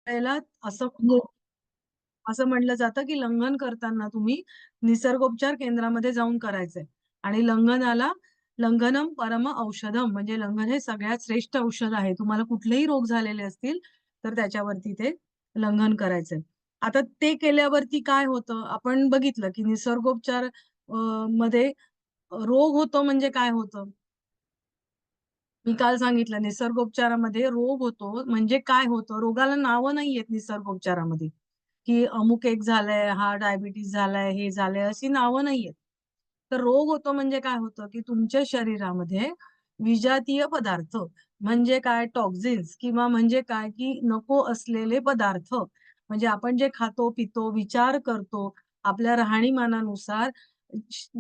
वेळेला असं असं म्हटलं जातं, की लंघन करताना तुम्ही निसर्गोपचार केंद्रामध्ये जाऊन करायचंय आणि लंघनम परम औषधम म्हणजे लंघन हे सगळ्यात श्रेष्ठ औषध आहे. तुम्हाला कुठलेही रोग झालेले असतील, तर त्याच्यावरती ते लंघन करायचंय. आता ते केल्यावरती काय होतं, आपण बघितलं, की निसर्गोपचार मध्ये रोग होतो म्हणजे काय होतं? मी काल सांगितलं निसर्गोपचारामध्ये रोग होतो म्हणजे काय होतं? रोगाला नावं नाहीयेत निसर्गोपचारामध्ये. की अमुक एक झालंय, हा डायबिटीज झालाय, हे झालंय, अशी नावं नाहीयेत. तर रोग होतो म्हणजे काय होतं, की तुमच्या शरीरामध्ये विजातीय पदार्थ म्हणजे काय टॉक्सिन्स किंवा म्हणजे काय, की नको असलेले पदार्थ म्हणजे आपण जे खातो, पितो, विचार करतो, आपल्या राहणीमानानुसार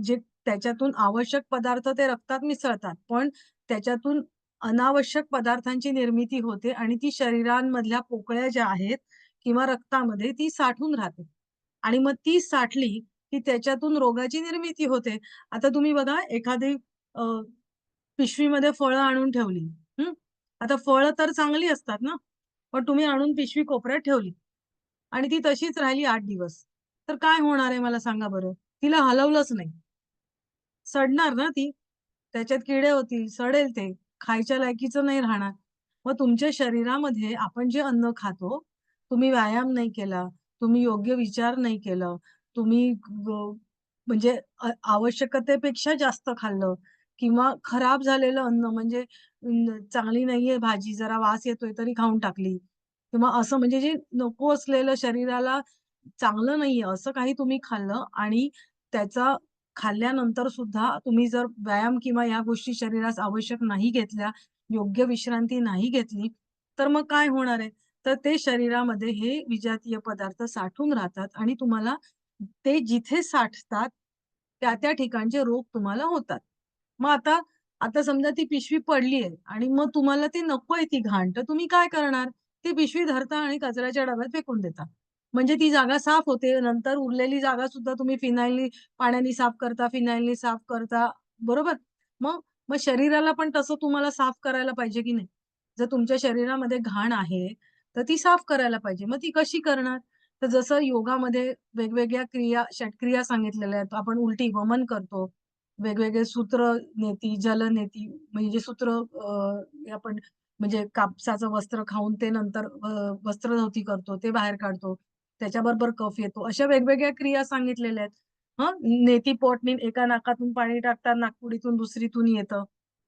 जे त्याच्यातून आवश्यक पदार्थ ते रक्तात मिसळतात. पण त्याच्यातून अनावश्यक पदार्थांची निर्मिती होते आणि ती शरीरांमधल्या पोकळ्या ज्या आहेत किंवा रक्तामध्ये ती साठून राहते. आणि मग ती साठली, की त्याच्यातून रोगाची निर्मिती होते. आता तुम्ही बघा एखादी अ, पिशवीमध्ये फळं आणून ठेवली. हं. आता फळं तर चांगली असतात ना, पण तुम्ही आणून पिशवी कोपऱ्यात ठेवली आणि ती तशीच राहिली 8 दिवस. तर काय होणार आहे मला सांगा बरं? तिला हलवलंच नाही. सडणार ना ती. त्याच्यात किडे होतील, सडेल ते. खायच्या लायकीचं नाही राहणार. मग तुमच्या शरीरामध्ये आपण जे अन्न खातो, तुम्ही व्यायाम नाही केला, तुम्ही योग्य विचार नाही केलं, तुम्ही म्हणजे आवश्यकतेपेक्षा जास्त खाल्लं किंवा खराब झालेलं अन्न म्हणजे चांगली नाहीये भाजी, जरा वास येतोय तरी खाऊन टाकली किंवा असं म्हणजे जे नको असलेलं शरीराला चांगलं नाहीये असं काही तुम्ही खाल्लं आणि त्याचा खाल्ल्यानंतर सुद्धा तुम्ही जर व्यायाम किंवा या गोष्टी शरीरास आवश्यक नाही घेतल्या, योग्य विश्रांती नाही घेतली, तर मग काय होणार आहे? तर ते शरीरामध्ये हे विजातीय पदार्थ साठून राहतात आणि तुम्हाला ते जिथे साठतात, त्या ठिकाणचे रोग तुम्हाला होतात. मग आता आता समजा ती पिशवी पडली आहे आणि मग तुम्हाला ती नकोय ती घाण, तर तुम्ही काय करणार? ती पिशवी धरता आणि कचऱ्याच्या डब्यात फेकून देता. म्हणजे ती जागा साफ होते. नंतर उरलेली जागा सुद्धा तुम्ही पाण्याने साफ करता, फिनाईलने साफ करता, बरोबर? मग मग शरीराला पण तसं तुम्हाला साफ करायला पाहिजे की नाही? जर तुमच्या शरीरामध्ये घाण आहे, तर ती साफ करायला पाहिजे. मग ती कशी करणार? तर जसं योगामध्ये वेगवेगळ्या षटक्रिया सांगितलेल्या आहेत. आपण उलटी वमन करतो. वेगवेगळे सूत्र नेती, जलनेती म्हणजे सूत्र आपण म्हणजे कापसाचं वस्त्र खाऊन ते नंतर वस्त्रधौती करतो, ते बाहेर काढतो. त्याच्याबरोबर कफ येतो. अशा वेगवेगळ्या क्रिया सांगितलेल्या आहेत. हं, नेती पोटनी एका नाकातून पाणी टाकतात, नाकपुडीतून दुसरीतून येतं.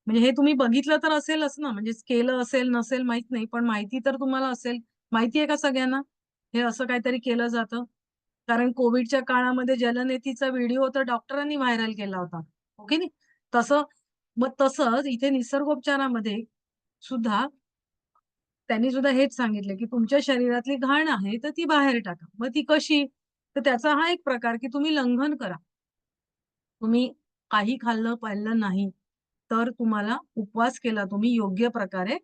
म्हणजे हे तुम्ही बघितलं तर असेलच ना, म्हणजे केलं असेल, नसेल माहीत नाही, पण माहिती तर तुम्हाला असेल. माहिती आहे का सगळ्यांना? हे असं काहीतरी केलं जातं? कारण कोव्हिडच्या काळामध्ये जलनेतीचा व्हिडिओ तर डॉक्टरांनी व्हायरल केला होता. हो की नाही? तसं मग तसंच इथे निसर्गोपचारामध्ये सुद्धा त्यांनी सुद्धा हेच सांगितलं, की तुमच्या शरीरातली घाण आहे, तर ती बाहेर टाका. मग ती कशी? तर त्याचा हा एक प्रकार, की तुम्ही लंघन करा. तुम्ही काही खाल्लं-प्यायलं नाही, तर तुम्हाला उपवास केला तुम्ही योग्य प्रकारे,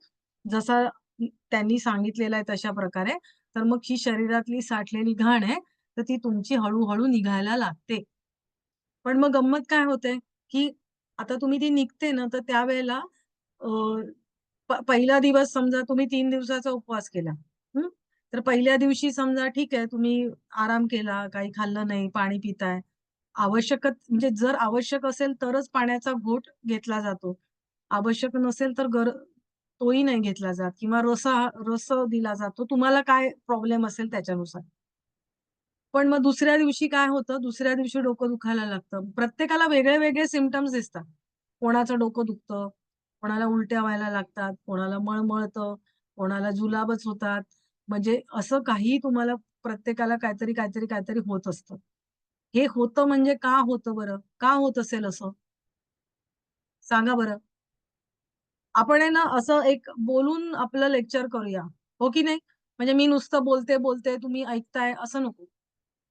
जसा त्यांनी सांगितलेला आहे तशा प्रकारे, तर मग ही शरीरातली साठलेली घाण आहे, तर ती तुमची हळू निघायला लागते. पण मग गंमत काय होते, की आता तुम्ही ती निघते ना, तर त्यावेळेला अ, पहिला दिवस समजा तुम्ही 3 दिवसाचा उपवास केला. हं. तर पहिल्या दिवशी समजा ठीक आहे, तुम्ही आराम केला, काही खाल्लं नाही, पाणी पिताय. म्हणजे जर आवश्यक असेल तरच पाण्याचा घोट घेतला जातो. आवश्यक नसेल तर तोही नाही घेतला जात किंवा रस दिला जातो. तुम्हाला काय प्रॉब्लेम असेल त्याच्यानुसार. पण मग दुसऱ्या दिवशी काय होतं, दुसऱ्या दिवशी डोकं दुखायला लागतं. प्रत्येकाला वेगळे-वेगळे सिम्प्टम्स दिसतात. कोणाचं डोकं दुखतं, कोणाला उलट्या व्हायला लागतात, कोणाला मळमळतं, कोणाला जुलाबच होतात. म्हणजे असं काही तुम्हाला प्रत्येकाला काहीतरी होत असतं. हे होतं म्हणजे का होतं बरं? का होत असेल असं? सांगा बरं? आपण आहे ना असं एक बोलून आपलं लेक्चर करूया. हो की नाही? म्हणजे मी नुसतं बोलते, तुम्ही ऐकताय असं नको.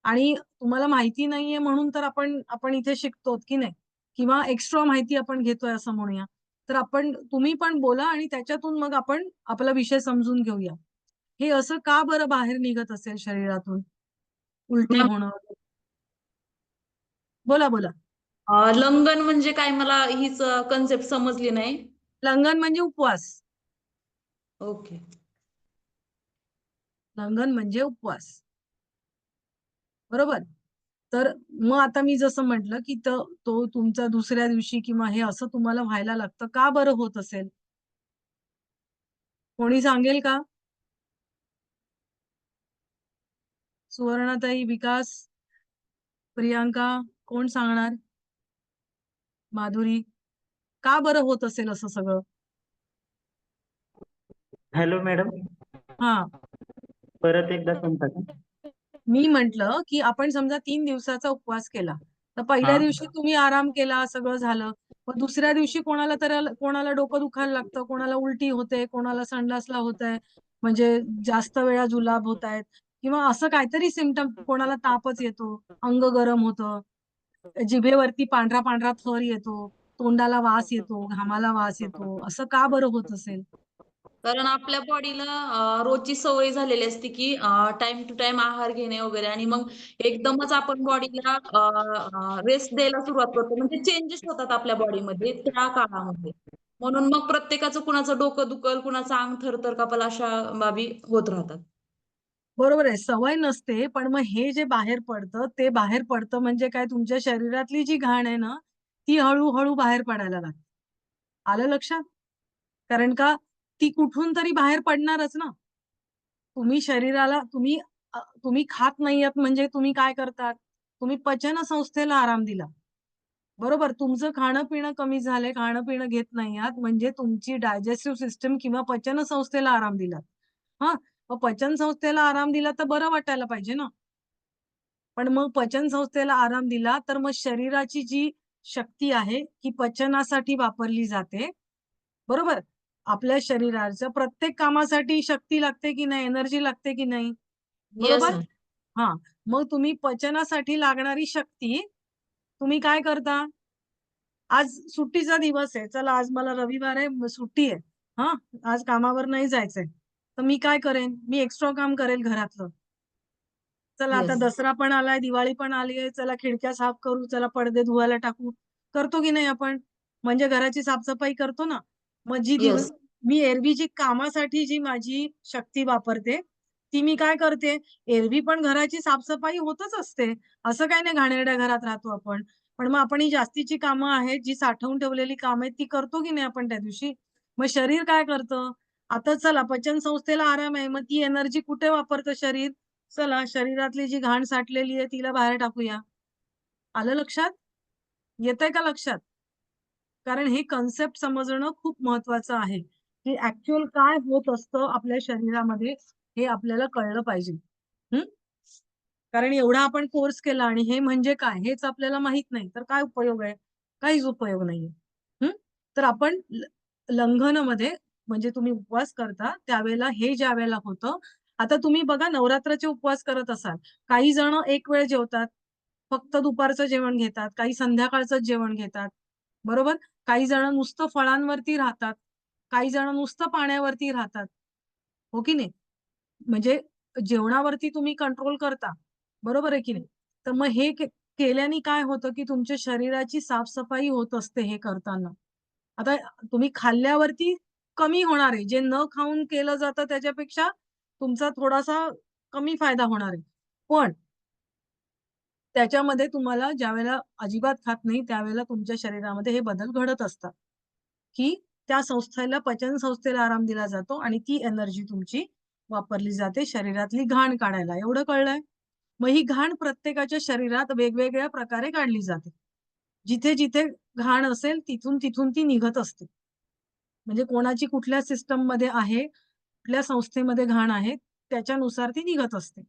आणि तुम्हाला माहिती नाहीये म्हणून तर आपण आपण इथे शिकतो की नाही? किंवा एक्स्ट्रा माहिती आपण घेतोय असं म्हणूया. तर तुम्ही पण बोला आणि त्याच्यातून मग आपण आपला विषय समजून घेऊया. हे असं का बरं बाहेर निघत असेल शरीरातून? उलटी होणं. बोला, बोला. लंघन म्हणजे काय मला हीच कन्सेप्ट समजली नाही. लंघन म्हणजे उपवास. ओके. लंघन म्हणजे उपवास. बरोबर? तर मग आता मी जसं म्हटलं, की तो तुमचा दुसऱ्या दिवशी किंवा हे असं तुम्हाला व्हायला लागतं. का बरं होत असेल? कोणी सांगेल का? सुवर्णाताई, विकास, प्रियांका कोण सांगणार? माधुरी, का बरं होत असेल असं सगळं? हॅलो मॅडम, हां. परत एकदा सांगता का? मी म्हटलं, की आपण समजा 3 दिवसाचा उपवास केला. तर पहिल्या हा. दिवशी तुम्ही आराम केला, सगळं झालं. मग दुसऱ्या दिवशी कोणाला डोकं दुखायला लागतं, कोणाला उलटी होते, कोणाला संडासला होतंय, म्हणजे जास्त वेळा जुलाब होतायत किंवा असं काहीतरी सिम्प्टम, कोणाला तापच येतो, अंग गरम होतं, जिभेवरती पांढरा-पांढरा थर येतो, तोंडाला वास येतो, घामाला वास येतो. असं का बरं होत असेल? कारण आपल्या बॉडीला रोजची सवय झालेली असते, की टाईम टू टाईम आहार घेणे वगैरे आणि मग एकदमच आपण बॉडीला रेस्ट द्यायला सुरुवात करतो. म्हणजे चेंजेस होतात आपल्या बॉडीमध्ये त्या काळामध्ये. म्हणून मग प्रत्येकाचं कुणाचं डोकं दुखल, कुणाचं अंग थरथर कापल अशा बाबी होत राहतात. बरोबर आहे. सवय नसते, पण मग हे जे बाहेर पडतं, ते बाहेर पडतं म्हणजे काय, तुमच्या शरीरातली जी घाण आहे ना, ती हळू-हळू बाहेर पडायला लागते. आलं लक्षात? कारण का ती कुठून तरी बाहेर पडणारच ना. तुम्ही शरीराला तुम्ही खात नाही आहात म्हणजे तुम्ही काय करतात? तुम्ही पचन संस्थेला आराम दिला. बरोबर. तुमचं खाणं-पिणं कमी झालंय, खाणं-पिणं घेत नाही आहात म्हणजे तुमची डायजेस्टिव्ह सिस्टम किंवा पचन संस्थेला आराम दिला. हां, मग पचन संस्थेला आराम दिला तर बरं वाटायला पाहिजे ना. पण मग पचन संस्थेला आराम दिला, तर मग शरीराची जी शक्ती आहे, ती पचनासाठी वापरली जाते. बरोबर? आपल्या शरीराच्या प्रत्येक कामासाठी शक्ती लागते की नाही, एनर्जी लागते की नाही? येस बरोबर? मॅम. हां. मग तुम्ही पचनासाठी लागणारी शक्ती तुम्ही काय करता? आज सुट्टीचा दिवस आहे. चला आज मला रविवार आहे, सुट्टी आहे. हां, आज कामावर नाही जायचंय. तर मी काय करेन? मी एक्स्ट्रा काम करेल घरातलं. चला आता येस. दसरा पण आलाय, दिवाळी पण आली आहे. चला खिडक्या साफ करू, चला पडदे धुवायला टाकू. करतो की नाही आपण? म्हणजे घराची साफ-सफाई करतो ना. मग येस. मी एरवी जी कामासाठी जी माझी शक्ती वापरते, ती मी काय करते, एरवी पण घराची साफ होतच असते. असं काही नाही घाणेरड्या घरात राहतो आपण. पण मग आपण ही जास्तीची कामं आहेत, जी साठवून ठेवलेली कामं आहेत, ती करतो की नाही आपण त्या दिवशी? मग शरीर काय करतं? आता चला पचन संस्थेला आराम आहे, मग ती एनर्जी कुठे वापरतं शरीर? चला शरीरातली जी घाण साठलेली आहे तिला बाहेर टाकूया. आलं लक्षात? येतंय का लक्षात? कारण हे कन्सेप्ट समजणं खूप महत्वाचं आहे, की ॲक्चुअल काय होत असतं आपल्या शरीरामध्ये हे आपल्याला कळलं पाहिजे. हं? कारण एवढा आपण कोर्स केला आणि हे म्हणजे काय हेच आपल्याला माहीत नाही, तर काय उपयोग आहे? काहीच उपयोग नाहीये. हं? तर आपण लंघनमध्ये म्हणजे तुम्ही उपवास करता त्यावेळेला हे ज्यावेळेला होतं, आता तुम्ही बघा नवरात्राचे उपवास करत असाल. काही जण एक वेळ जेवतात, फक्त दुपारचं जेवण घेतात, काही संध्याकाळचंच जेवण घेतात. बरोबर? काही जण नुसतं फळांवरती राहतात, काही जण नुसतं पाण्यावरती राहतात. हो की नाही? म्हणजे जेवणावरती तुम्ही कंट्रोल करता. बरोबर आहे की नाही? तर मग हे केल्याने काय होतं, की तुमच्या शरीराची साफ-सफाई होत असते हे करताना. आता तुम्ही खाल्ल्यावरती कमी होणार आहे. जे न खाऊन केलं जातं त्याच्यापेक्षा तुमचा थोडासा कमी फायदा होणार आहे. पण त्याच्यामध्ये तुम्हाला ज्यावेळेला अजिबात खात नाही, त्यावेळेला तुमच्या शरीरामध्ये हे बदल घडत असतात, की त्या पचन संस्थेला आराम दिला जातो आणि ती एनर्जी तुमची वापरली जाते शरीरातली घाण काढायला. एवढं कळलंय? मग ही घाण प्रत्येकाच्या शरीरात वेगवेगळ्या प्रकारे काढली जाते. जिथे-जिथे घाण असेल तिथून ती निघत असते. म्हणजे कोणाची कुठल्या सिस्टममध्ये आहे, कुठल्या संस्थेमध्ये घाण आहे, त्याच्यानुसार ती निघत असते.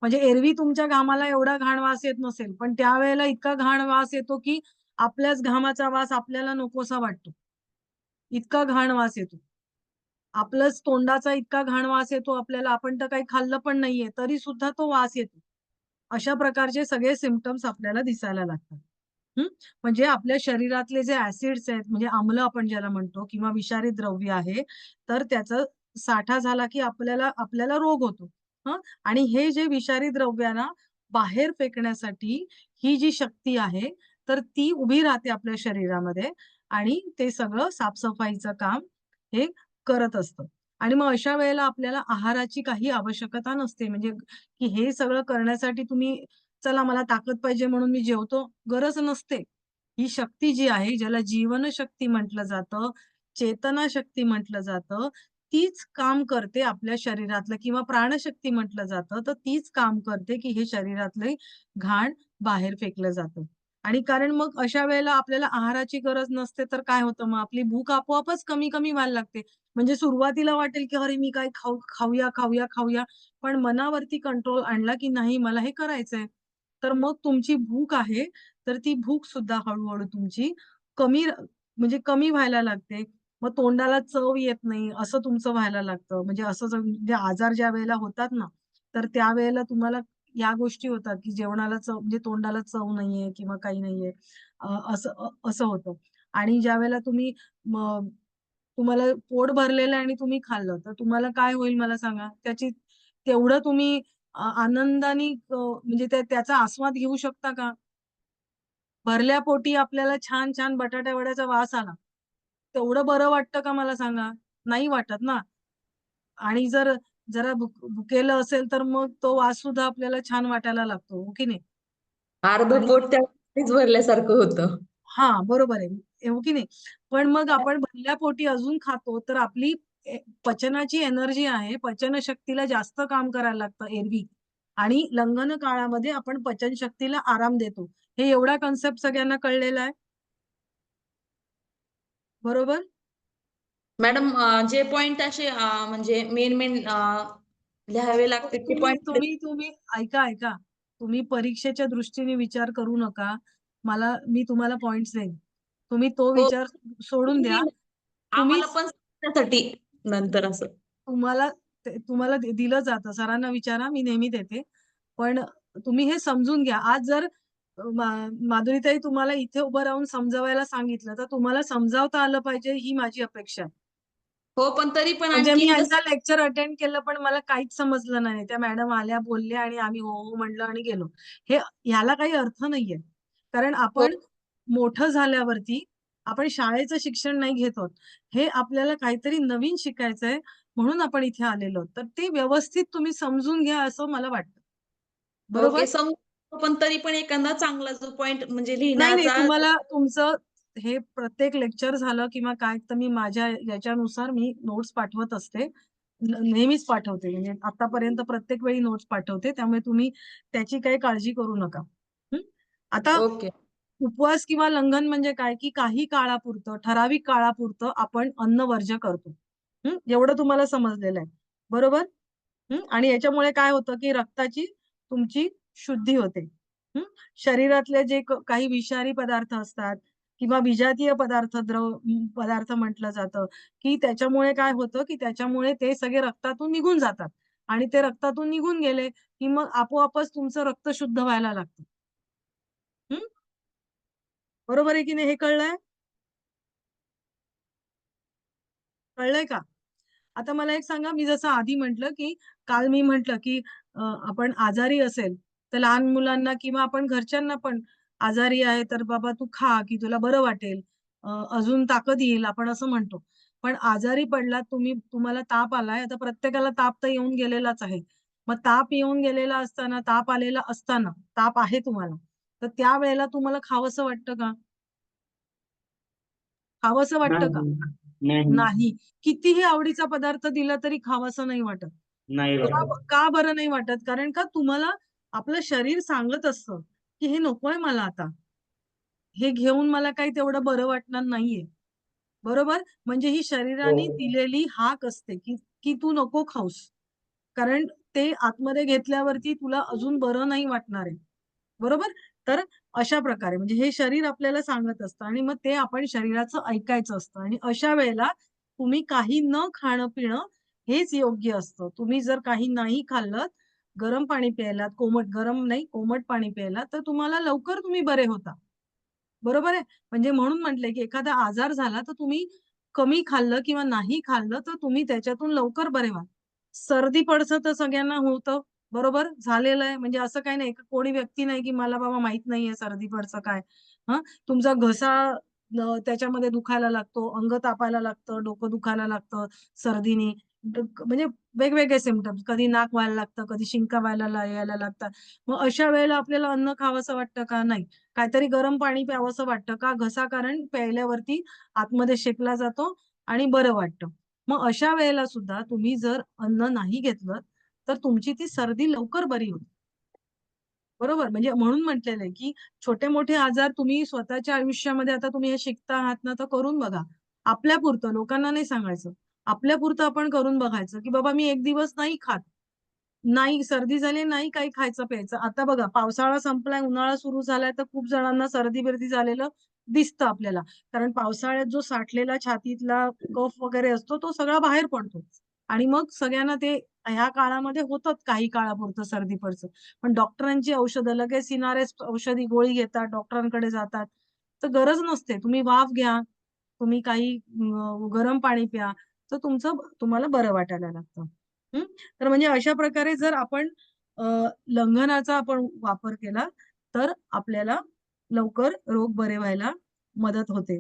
म्हणजे एरवी तुमच्या घामाला एवढा घाण वास येत नसेल, पण त्यावेळेला इतका घाण वास येतो, की आपल्याच घामाचा वास आपल्याला नकोसा वाटतो. इतका घाण वास येतो. आपल्याच तोंडाचा इतका घाण वास येतो आपल्याला, आपण तर काही खाल्लं पण नाहीये, तरी सुद्धा तो वास येतो. अशा प्रकारचे सगळे सिम्प्टम्स आपल्याला दिसायला लागतात. हं. म्हणजे आपल्या शरीरातले जे ॲसिड्स आहेत, म्हणजे आम्ल आपण ज्याला म्हणतो किंवा विषारी द्रव्य आहे, तर त्याचा साठा झाला की आपल्याला आपल्याला रोग होतो. हं. आणि हे जे विषारी द्रव्य ना, बाहेर फेकण्यासाठी ही जी शक्ती आहे, तर ती उभी राहते आपल्या शरीरामध्ये आणि ते सगळं साफ काम हे करत असतं. आणि मग अशा वेळेला आपल्याला आहाराची काही आवश्यकता नसते. म्हणजे की हे सगळं करण्यासाठी तुम्ही चला मला ताकद पाहिजे म्हणून मी जेवतो, गरज नसते. ही शक्ती जी आहे, ज्याला जीवनशक्ती म्हटलं जातं, चेतनाशक्ती म्हटलं जातं, तीच काम करते आपल्या शरीरातलं किंवा प्राणशक्ती म्हटलं जातं, तर तीच काम करते की हे शरीरातले घाण बाहेर फेकलं जातं. आणि कारण मग अशा वेळेला आपल्याला आहाराची गरज नसते, तर काय होतं मग आपली भूक आपोआपच कमी-कमी व्हायला लागते. म्हणजे सुरुवातीला वाटेल की "अरे, मी काय खाऊया, खाऊया, खाऊया." पण मनावरती कंट्रोल आणला की नाही मला हे करायचंय. तर मग तुमची भूक आहे, तर ती भूक सुद्धा हळू तुमची कमी म्हणजे कमी व्हायला लागते. मग तोंडाला चव येत नाही, असं तुमचं व्हायला लागतं. म्हणजे असं म्हणजे आजार ज्यावेळेला होतात ना, तर त्यावेळेला तुम्हाला या गोष्टी होतात, की जेवणाला चव म्हणजे तोंडाला चव नाहीये किंवा काही नाहीये. असं होतं. आणि ज्यावेळेला तुम्हाला पोट भरलेलं आहे आणि तुम्ही खाल्लं, तर तुम्हाला काय होईल मला सांगा? तेवढं तुम्ही आनंदाने म्हणजे त्याचा आस्वाद घेऊ शकता का? भरल्या पोटी आपल्याला छान-छान बटाटा वड्याचा वास आला. तेवढं बरं वाटतं का मला सांगा? नाही वाटत ना. आणि जर जरा भुकेलं असेल, तर मग तो वास सुद्धा आपल्याला छान वाटायला लागतो, हो की नाही? अर्ध आणि पोट त्यामुळेच भरल्यासारखं होतं. हां, बरोबर आहे. हो की नाही? पण मग आपण भरल्या पोटी अजून खातो, तर आपली पचनाची एनर्जी आहे, पचनशक्तीला जास्त काम करायला लागतं एरवी आणि लंघन काळामध्ये आपण पचनशक्तीला आराम देतो. हे एवढा कन्सेप्ट सगळ्यांना कळलेला आहे. बरोबर? मॅडम जे पॉइंट असे म्हणजे मेन लिहावे लागते ते तुम्ही पॉइंट. तुम्ही तुम्ही ऐका. तुम्ही परीक्षेच्या दृष्टीने विचार करू नका. मी तुम्हाला पॉइंट्स देईन. तुम्ही तो हो, विचार सोडून द्या. तुम्ही आम्हाला पण त्यासाठी नंतर असं. तुम्हाला तुम्हाला दिलं जातं. सरांना विचारा, मी नेहमी देते. पण तुम्ही हे समजून घ्या. आज जर माधुरीताई तुम्हाला इथे उभं राहून समजावायला सांगितलं, तर तुम्हाला समजावता आलं पाहिजे ही माझी अपेक्षा आहे. हो, पण तरी पण म्हणजे मी आणखीन ह्यांचा लेक्चर अटेंड केलं, पण मला काहीच समजलं नाही. त्या मॅडम आल्या, बोलल्या आणि आम्ही हो, हो म्हणलं आणि गेलो. ह्याला काही अर्थ नाहीये. कारण हो, आपण मोठं झाल्यावरती आपण शाळेचं शिक्षण नाही घेत आहोत. हे आपल्याला काहीतरी नवीन शिकायचंय म्हणून आपण इथे आलेलो आहोत. तर ते व्यवस्थित तुम्ही समजून घ्या असं मला वाटतं. बरोबर? ओके. समजतो पण तरी पण एखादा चांगला जो पॉइंट म्हणजे नाही, लिहिण्याचा. तुम्हाला तुमचं हे प्रत्येक लेक्चर झालं किंवा काय तर मी माझ्या याच्यानुसार मी नोट्स पाठवत असते. नेहमीच पाठवते म्हणजे आतापर्यंत प्रत्येक वेळी नोट्स पाठवते. त्यामुळे तुम्ही त्याची काही काळजी करू नका. हं. आता ओके. उपवास किंवा लंघन म्हणजे काय, की काही काळापुरतं, ठराविक काळापुरतं आपण अन्न वर्ज्य करतो. एवढं तुम्हाला समजलेलं आहे. बरोबर? आणि याच्यामुळे काय होतं, की रक्ताची तुमची शुद्धी होते. हं. शरीरातले जे काही विषारी पदार्थ असतात किंवा विजातीय पदार्थ म्हटलं जातं, की त्याच्यामुळे काय होतं, की त्याच्यामुळे ते सगळे रक्तातून निघून जातात आणि ते रक्तातून निघून गेले, की मग आपोआपच तुमचं रक्त शुद्ध व्हायला लागतं. हं. बरोबर आहे की नाही हे कळलंय? कळलंय का? आता मला एक सांगा, मी जसं आधी म्हटलं, की काल मी म्हटलं, की आपण आजारी असेल, तर लहान मुलांना किंवा आपण घरच्यांना पण आजारी आहे, तर बाबा तू खा, की तुला बरं वाटेल. अजून ताकद येईल आपण असं म्हणतो. पण आजारी पडलात तुम्हाला ताप आलाय, आता प्रत्येकाला ताप तर येऊन गेलेलाच आहे. मग ताप येऊन गेलेला असताना, ताप आलेला असताना, ताप आहे तुम्हाला, तर त्यावेळेला तुम्हाला खावंसं वाटतं का? खावंसं वाटतं का? नाही. नाही. नाही. कितीही आवडीचा पदार्थ दिला तरी खावासा नाही वाटत. नाही का वाटत. का बरं नाही वाटत? कारण का तुम्हाला आपलं शरीर सांगत असतं, की हे नकोय मला आता. हे घेऊन मला काही तेवढं बरं वाटणार नाहीये. बरोबर? म्हणजे ही हो. शरीराने दिलेली हाक असते, की तू नको खाऊस. कारण ते आतमध्ये घेतल्यावरती तुला अजून बरं नाही वाटणार आहे. बरोबर? तर अशा प्रकारे म्हणजे हे शरीर आपल्याला सांगत असतं आणि मग ते आपण शरीराचं ऐकायचं असतं आणि अशा वेळेला तुम्ही काही न खाणं-पिणं हेच योग्य असतं. तुम्ही जर काही नाही खाल्लत, गरम पाणी प्यायलात, गरम नाही कोमट पाणी प्यायलात, तर तुम्हाला लवकर तुम्ही बरे होता. बरोबर आहे? म्हणजे म्हणून म्हटलंय, की एखादा आजार झाला तर तुम्ही कमी खाल्लं किंवा नाही खाल्लं, तर तुम्ही त्याच्यातून लवकर बरे व्हाल. सर्दी पडसं तर सगळ्यांना होतं. बरोबर? झालेलं आहे. म्हणजे असं काही नाही, कोणी व्यक्ती नाही, की मला बाबा माहीत नाहीये सर्दी पडसं काय. हं. तुमचा घसा त्याच्यामध्ये दुखायला लागतो, अंग तापायला लागतं, डोकं दुखायला लागतं सर्दीने. म्हणजे वेगवेगळे सिम्पटम्स, कधी नाक व्हायला लागतं, कधी शिंका यायला लागतात. मग अशा वेळेला आपल्याला अन्न खावंसं वाटतं का? नाही. काहीतरी गरम पाणी प्यावंसं वाटतं का? घसा कारण प्यायल्यावरती आतमध्ये शेकला जातो आणि बरं वाटतं. मग अशा वेळेला सुद्धा तुम्ही जर अन्न नाही घेतलं, तर तुमची ती सर्दी लवकर बरी होते. बरोबर. म्हणजे म्हणून म्हटलेलं आहे, की छोटे-मोठे आजार तुम्ही स्वतःच्या आयुष्यामध्ये आता तुम्ही हे शिकता आहात ना, तर करून बघा. आपल्यापुरतं, लोकांना नाही सांगायचं. आपल्यापुरतं आपण करून बघायचं, की बाबा मी एक दिवस नाही खात. नाही सर्दी झाली, नाही काही खायचं-प्यायचं. आता बघा पावसाळा संपलाय, उन्हाळा सुरू झालाय, तर खूप जणांना सर्दी-बिर्दी झालेलं दिसतं आपल्याला. कारण पावसाळ्यात जो साठलेला छातीतला कफ वगैरे असतो, तो सगळा बाहेर पडतो. आणि मग सगळ्यांना ते ह्या काळामध्ये होतं काही काळापुरतं सर्दी-पडसं. पण डॉक्टरांची औषधं लगेच सिनारेस्ट औषधी गोळी घेतात, डॉक्टरांकडे जातात. तर गरज नसते. तुम्ही वाफ घ्या, तुम्ही काही गरम पाणी प्या, तर तुम्हाला बरं वाटायला लागतं. हं. तर म्हणजे अशा प्रकारे जर आपण अ, लंघनाचा आपण वापर केला, तर आपल्याला लवकर रोग बरे व्हायला मदत होते.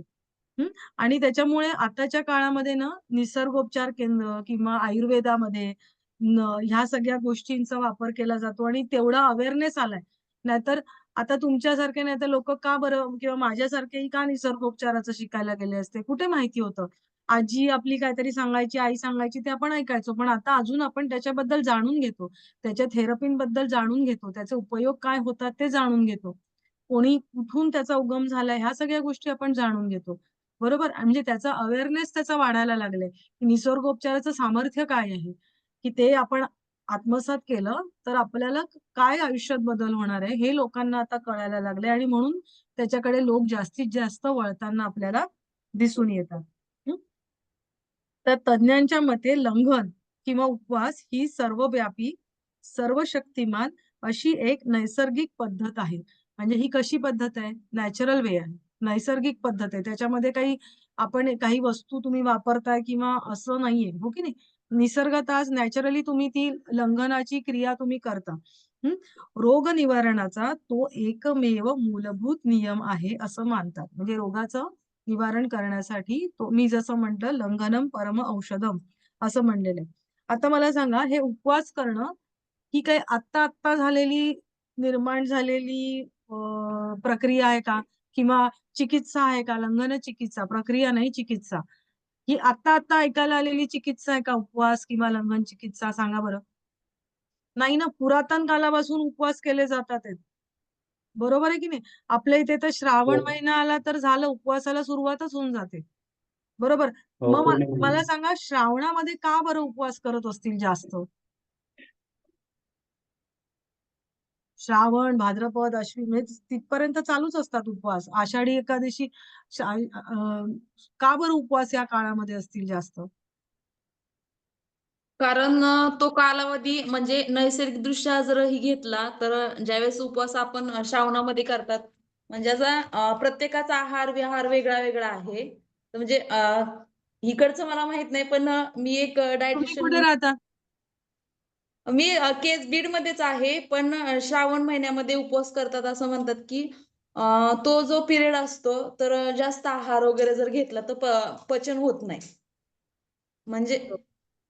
हं. आणि त्याच्यामुळे आताच्या काळामध्ये ना निसर्गोपचार केंद्र किंवा आयुर्वेदामध्ये ह्या सगळ्या गोष्टींचा वापर केला जातो आणि तेवढा अवेअरनेस आलाय. नाहीतर आता तुमच्यासारखे नाहीतर लोकं का बरं किंवा माझ्यासारखेही का निसर्गोपचाराचं शिकायला गेले असते? कुठे माहिती होतं? आजी आपली काहीतरी सांगायची, आई सांगायची ते आपण ऐकायचो. पण आता अजून आपण त्याच्याबद्दल जाणून घेतो. त्याच्या थेरपींबद्दल जाणून घेतो. त्याचे उपयोग काय होतात ते जाणून घेतो. कोणी कुठून त्याचा उगम झालाय ह्या सगळ्या गोष्टी आपण जाणून घेतो. बरोबर? म्हणजे त्याचा अवेअरनेस त्याचा वाढायला लागलाय, की निसर्गोपचाराचं सामर्थ्य काय आहे? की ते आपण आत्मसात केलं, तर आपल्याला काय आयुष्यात बदल होणार आहे, हे लोकांना आता कळायला लागलंय आणि म्हणून त्याच्याकडे लोक जास्तीत जास्त वळताना आपल्याला दिसून येतात. हं. तर तज्ञांच्या मते लंघन किंवा उपवास ही सर्वव्यापी, सर्वशक्तिमान अशी एक नैसर्गिक पद्धत आहे. म्हणजे ही कशी पद्धत आहे? नॅचरल वे आहे. नैसर्गिक पद्धत आहे. त्याच्यामध्ये काही वस्तू तुम्ही वापरताय किंवा असं नाहीये, हो की नाही? निसर्गतः आज नॅचरली तुम्ही ती लंघनाची क्रिया तुम्ही करता. हं. रोग निवारणाचा तो एकमेव मूलभूत नियम आहे असं मानतात. म्हणजे रोगाचं निवारण करण्यासाठी मी जसं म्हटलं लंघनम परम औषधम असं म्हणलेलं आहे. आता मला सांगा हे उपवास करणं ही काही आत्ता झालेली निर्माण झालेली प्रक्रिया आहे का? किंवा चिकित्सा आहे का? लंघन चिकित्सा, प्रक्रिया नाही चिकित्सा. ही आत्ता ऐकायला आलेली चिकित्सा आहे का उपवास किंवा लंघन चिकित्सा सांगा बरं? नाही ना, पुरातन कालापासून उपवास केले जातात आहेत. बरोबर आहे की नाही? आपल्या इथे तर श्रावण हो. महिना आला तर झालं उपवासाला सुरुवातच होऊन जाते. बरोबर. हो, मग पूर्ण मला महिना. सांगा श्रावणामध्ये का बरं उपवास करत असतील जास्त? श्रावण, भाद्रपद, अश्विन म्हणजे तिथपर्यंत चालूच असतात उपवास. आषाढी एकादशी का बरं उपवास या काळामध्ये असतील जास्त? कारण तो कालावधी म्हणजे नैसर्गिकदृष्ट्या जर ही घेतला, तर ज्यावेळेस उपवास आपण श्रावणामध्ये करतात, म्हणजे असा प्रत्येकाचा आहार-विहार वेगळा-वेगळा आहे. तर म्हणजे इकडचं मला माहीत नाही, पण मी एक तुम्ही डायटिशियन कुठे राहता? मी केस बीडमध्येच आहे. पण श्रावण महिन्यामध्ये उपवास करतात असं म्हणतात, की तो जो पिरियड असतो, तर जास्त आहार वगैरे जर घेतला, तर पचन होत नाही. म्हणजे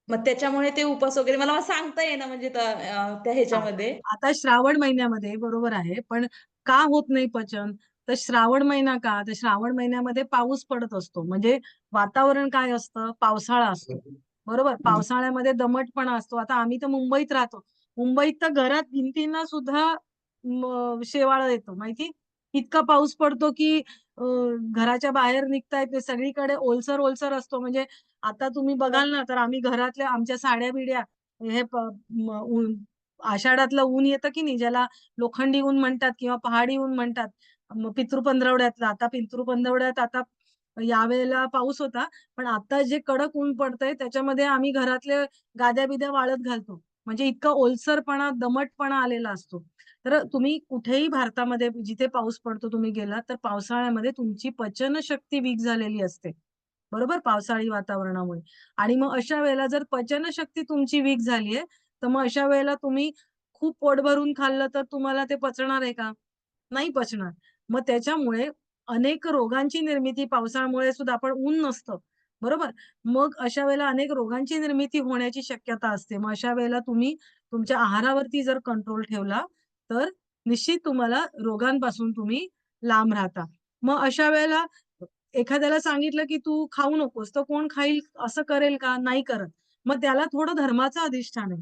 मग त्याच्यामुळे ते उपवास वगैरे मला सांगता येईना म्हणजे त्या हां. ह्याच्यामध्ये. आता श्रावण महिन्यामध्ये बरोबर आहे, पण का होत नाही पचन? तर श्रावण महिना का? तर श्रावण महिन्यामध्ये पाऊस पडत असतो. म्हणजे वातावरण काय असतं? पावसाळा असतो. बरोबर? हं. पावसाळ्यामध्ये दमटपणा असतो. आता आम्ही तर मुंबईत राहतो. मुंबईत तर घरात भिंतींना सुद्धा शेवाळं येतं माहिती? इतका पाऊस पडतो की घराच्या बाहेर निघता येत नाही. सगळीकडे ओलसर असतो. म्हणजे आता तुम्ही बघाल ना, तर आम्ही घरातल्या आमच्या साड्या-बिड्या हे प म ऊन आषाढातलं ऊन येतं की नाही, ज्याला लोखंडी ऊन म्हणतात किंवा पहाडी ऊन म्हणतात. मग पितृपंधरवड्यातलं. आता पितृपंधरवड्यात आता यावेळेला पाऊस होता. पण आता जे कडक ऊन पडतंय त्याच्यामध्ये आम्ही घरातल्या गाद्या-बिद्या वाळत घालतो. म्हणजे इतका ओलसरपणा, दमटपणा आलेला असतो. तर तुम्ही कुठेही भारतामध्ये जिथे पाऊस पडतो तुम्ही गेलात, तर पावसाळ्यामध्ये तुमची पचनशक्ती वीक झालेली असते. बरोबर? पावसाळी वातावरणामुळे. आणि मग अशा वेळेला जर पचनशक्ती तुमची वीक झालीये, तर मग अशा वेळेला तुम्ही खूप पोट भरून खाल्लं तर तुम्हाला ते पचणार आहे का? नाही पचणार. मग त्याच्यामुळे अनेक रोगांची निर्मिती पावसाळ्यामुळे सुद्धा आपण ऊन नसतं. बरोबर? मग अशा वेळेला अनेक रोगांची निर्मिती होण्याची शक्यता असते. मग अशा वेळेला तुम्ही तुमच्या आहारावरती जर कंट्रोल ठेवला, तर निश्चित तुम्हाला रोगांपासून तुम्ही लांब राहता. मग अशा वेळेला एखाद्याला सांगितलं, की "तू खाऊ नकोस." तर कोण खाईल असं करेल का? नाही करत. मग त्याला थोडं धर्माचं अधिष्ठान आहे,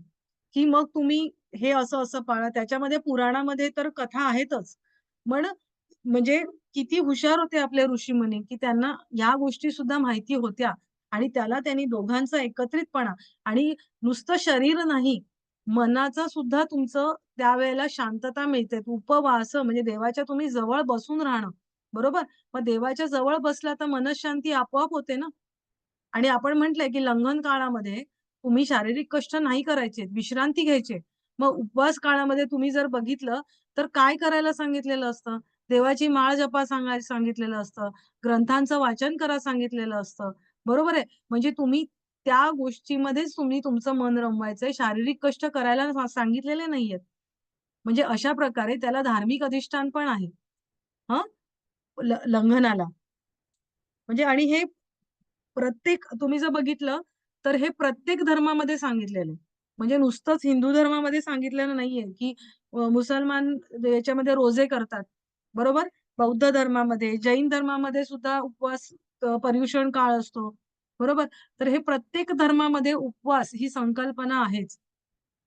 की मग तुम्ही हे असं-असं पाळा. त्याच्यामध्ये पुराणामध्ये तर कथा आहेतच. पण म्हणजे किती हुशार होते आपले ऋषीमुनी, की त्यांना या गोष्टी सुद्धा माहिती होत्या आणि त्याला त्यांनी दोघांचा एकत्रितपणा आणि नुसतं शरीर नाही, मनाचा सुद्धा तुमचं त्यावेळेला शांतता मिळते. उपवास म्हणजे देवाच्या तुम्ही जवळ बसून राहणं, बरोबर? मग देवाच्या जवळ बसला तर मनःशांती आपोआप होते ना. आणि आपण म्हटलंय, की लंघन काळामध्ये तुम्ही शारीरिक कष्ट नाही करायचे, विश्रांती घ्यायची. मग उपवास काळामध्ये तुम्ही जर बघितलं, तर काय करायला सांगितलेलं असतं? देवाची माळ जपा सांगितलेलं असतं. ग्रंथांचं वाचन करा सांगितलेलं असतं. बरोबर आहे? म्हणजे तुम्ही त्या गोष्टीमध्येच तुम्ही तुमचं मन रमवायचंय. शारीरिक कष्ट करायला सांगितलेले नाहीयेत. म्हणजे अशा प्रकारे त्याला धार्मिक अधिष्ठान पण आहे. हं, लंघनाला. म्हणजे आणि हे प्रत्येक तुम्ही जर बघितलं, तर हे प्रत्येक धर्मामध्ये सांगितलेलं आहे. म्हणजे नुसतंच हिंदू धर्मामध्ये सांगितलेलं नाहीये, की मुसलमान याच्यामध्ये रोजे करतात. बरोबर? बौद्ध धर्मामध्ये, जैन धर्मामध्ये सुद्धा उपवास पर्युषण काळ असतो. बरोबर? तर हे प्रत्येक धर्मामध्ये उपवास ही संकल्पना आहेच.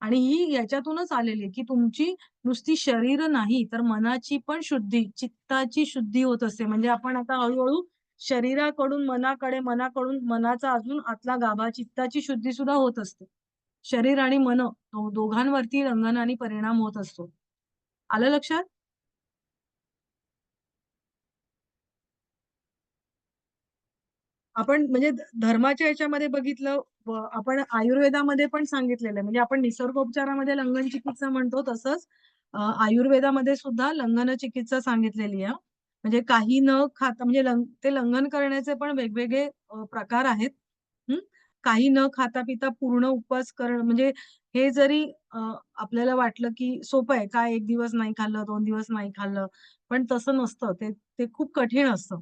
आणि ही याच्यातूनच आलेली आहे, की तुमची नुसती शरीर नाही, तर मनाची पण शुद्धी, चित्ताची शुद्धी होत असते. म्हणजे आपण आता हळू शरीराकडून मनाकडे, मनाकडून मनाचा अजून आतला गाभा, चित्ताची शुद्धी सुद्धा होत असते. शरीर आणि मन दोघांवरती रंगनाने परिणाम होत असतो. आलं लक्षात? आपण म्हणजे धर्माच्या ह्याच्यामध्ये बघितलं आपण आयुर्वेदामध्ये पण सांगितलेलं आहे. म्हणजे आपण निसर्गोपचारामध्ये लंघन चिकित्सा म्हणतो तसंच आयुर्वेदामध्ये सुद्धा लंघन चिकित्सा सांगितलेली आहे. म्हणजे काही न खाता म्हणजे ते लंघन करण्याचे पण वेगवेगळे प्रकार आहेत. हं. काही न खाता-पिता पूर्ण उपवास करणं म्हणजे हे जरी आपल्याला वाटलं की सोपं आहे. काय 1 दिवस नाही खाल्लं, 2 दिवस नाही खाल्लं. पण तसं नसतं. ते ते खूप कठीण असतं.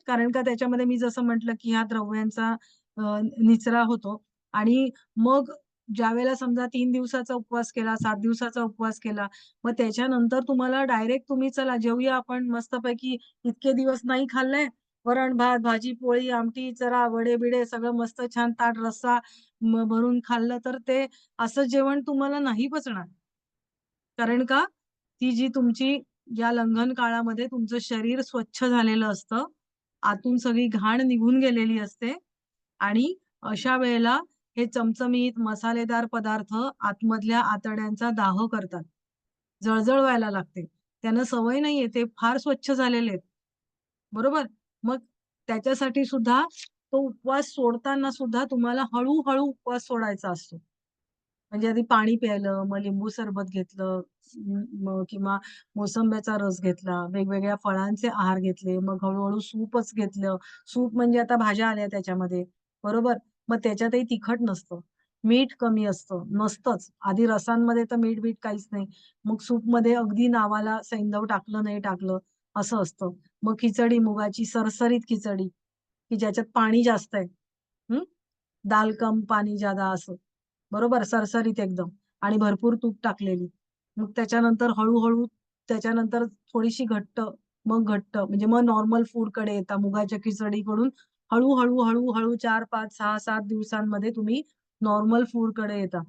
कारण का त्याच्यामध्ये मी जसं म्हटलं, की ह्या द्रव्यांचा निचरा होतो आणि मग ज्यावेळेला समजा 3 दिवसाचा उपवास केला, 7 दिवसाचा उपवास केला, मग त्याच्यानंतर तुम्हाला डायरेक्ट तुम्ही चला जेवूया आपण मस्तपैकी इतके दिवस नाही खाल्लंय, वरण-भात, भाजी-पोळी, आमटी, चला वडे-बिडे सगळं मस्त छान ताट रस्सा भरून खाल्लं, तर ते असं जेवण तुम्हाला नाही पचणार. कारण का, ती जी तुमची या लंघन काळामध्ये तुमचं शरीर स्वच्छ झालेलं असतं. आतून सगळी घाण निघून गेलेली असते आणि अशा वेळेला हे चमचमीत मसालेदार पदार्थ आतमधल्या आतड्यांचा दाह करतात. जळजळ व्हायला लागते. त्यांना सवय नाहीये, ते फार स्वच्छ झालेले आहेत. बरोबर? मग त्याच्यासाठी सुद्धा तो उपवास सोडताना सुद्धा तुम्हाला हळू उपवास सोडायचा असतो. म्हणजे आधी पाणी प्यायलं, मग लिंबू सरबत घेतलं, मग किंवा मोसंब्याचा रस घेतला, वेगवेगळ्या फळांचे आहार घेतले, मग हळू सूपच घेतलं. सूप म्हणजे आता भाज्या आल्या त्याच्यामध्ये, बरोबर? मग त्याच्यातही तिखट नसतं. मीठ कमी असतं, नसतंच. आधी रसांमध्ये तर मीठ-बीठ काहीच नाही. मग सूपमध्ये अगदी नावाला सैंधव टाकलं, नाही टाकलं असं असतं. मग खिचडी मुगाची सरसरीत खिचडी, की ज्याच्यात पाणी जास्त आहे. हं. दाल कम पानी ज्यादा असं. बरोबर सरसरीत एकदम आणि भरपूर तूप टाकलेली. मग त्याच्यानंतर हळू त्याच्यानंतर थोडीशी घट्ट, मग घट्ट म्हणजे मग नॉर्मल फूडकडे येता. मुगाच्या खिचडीकडून हळू 4, 5, 6, 7 दिवसांमध्ये तुम्ही नॉर्मल फूडकडे येता.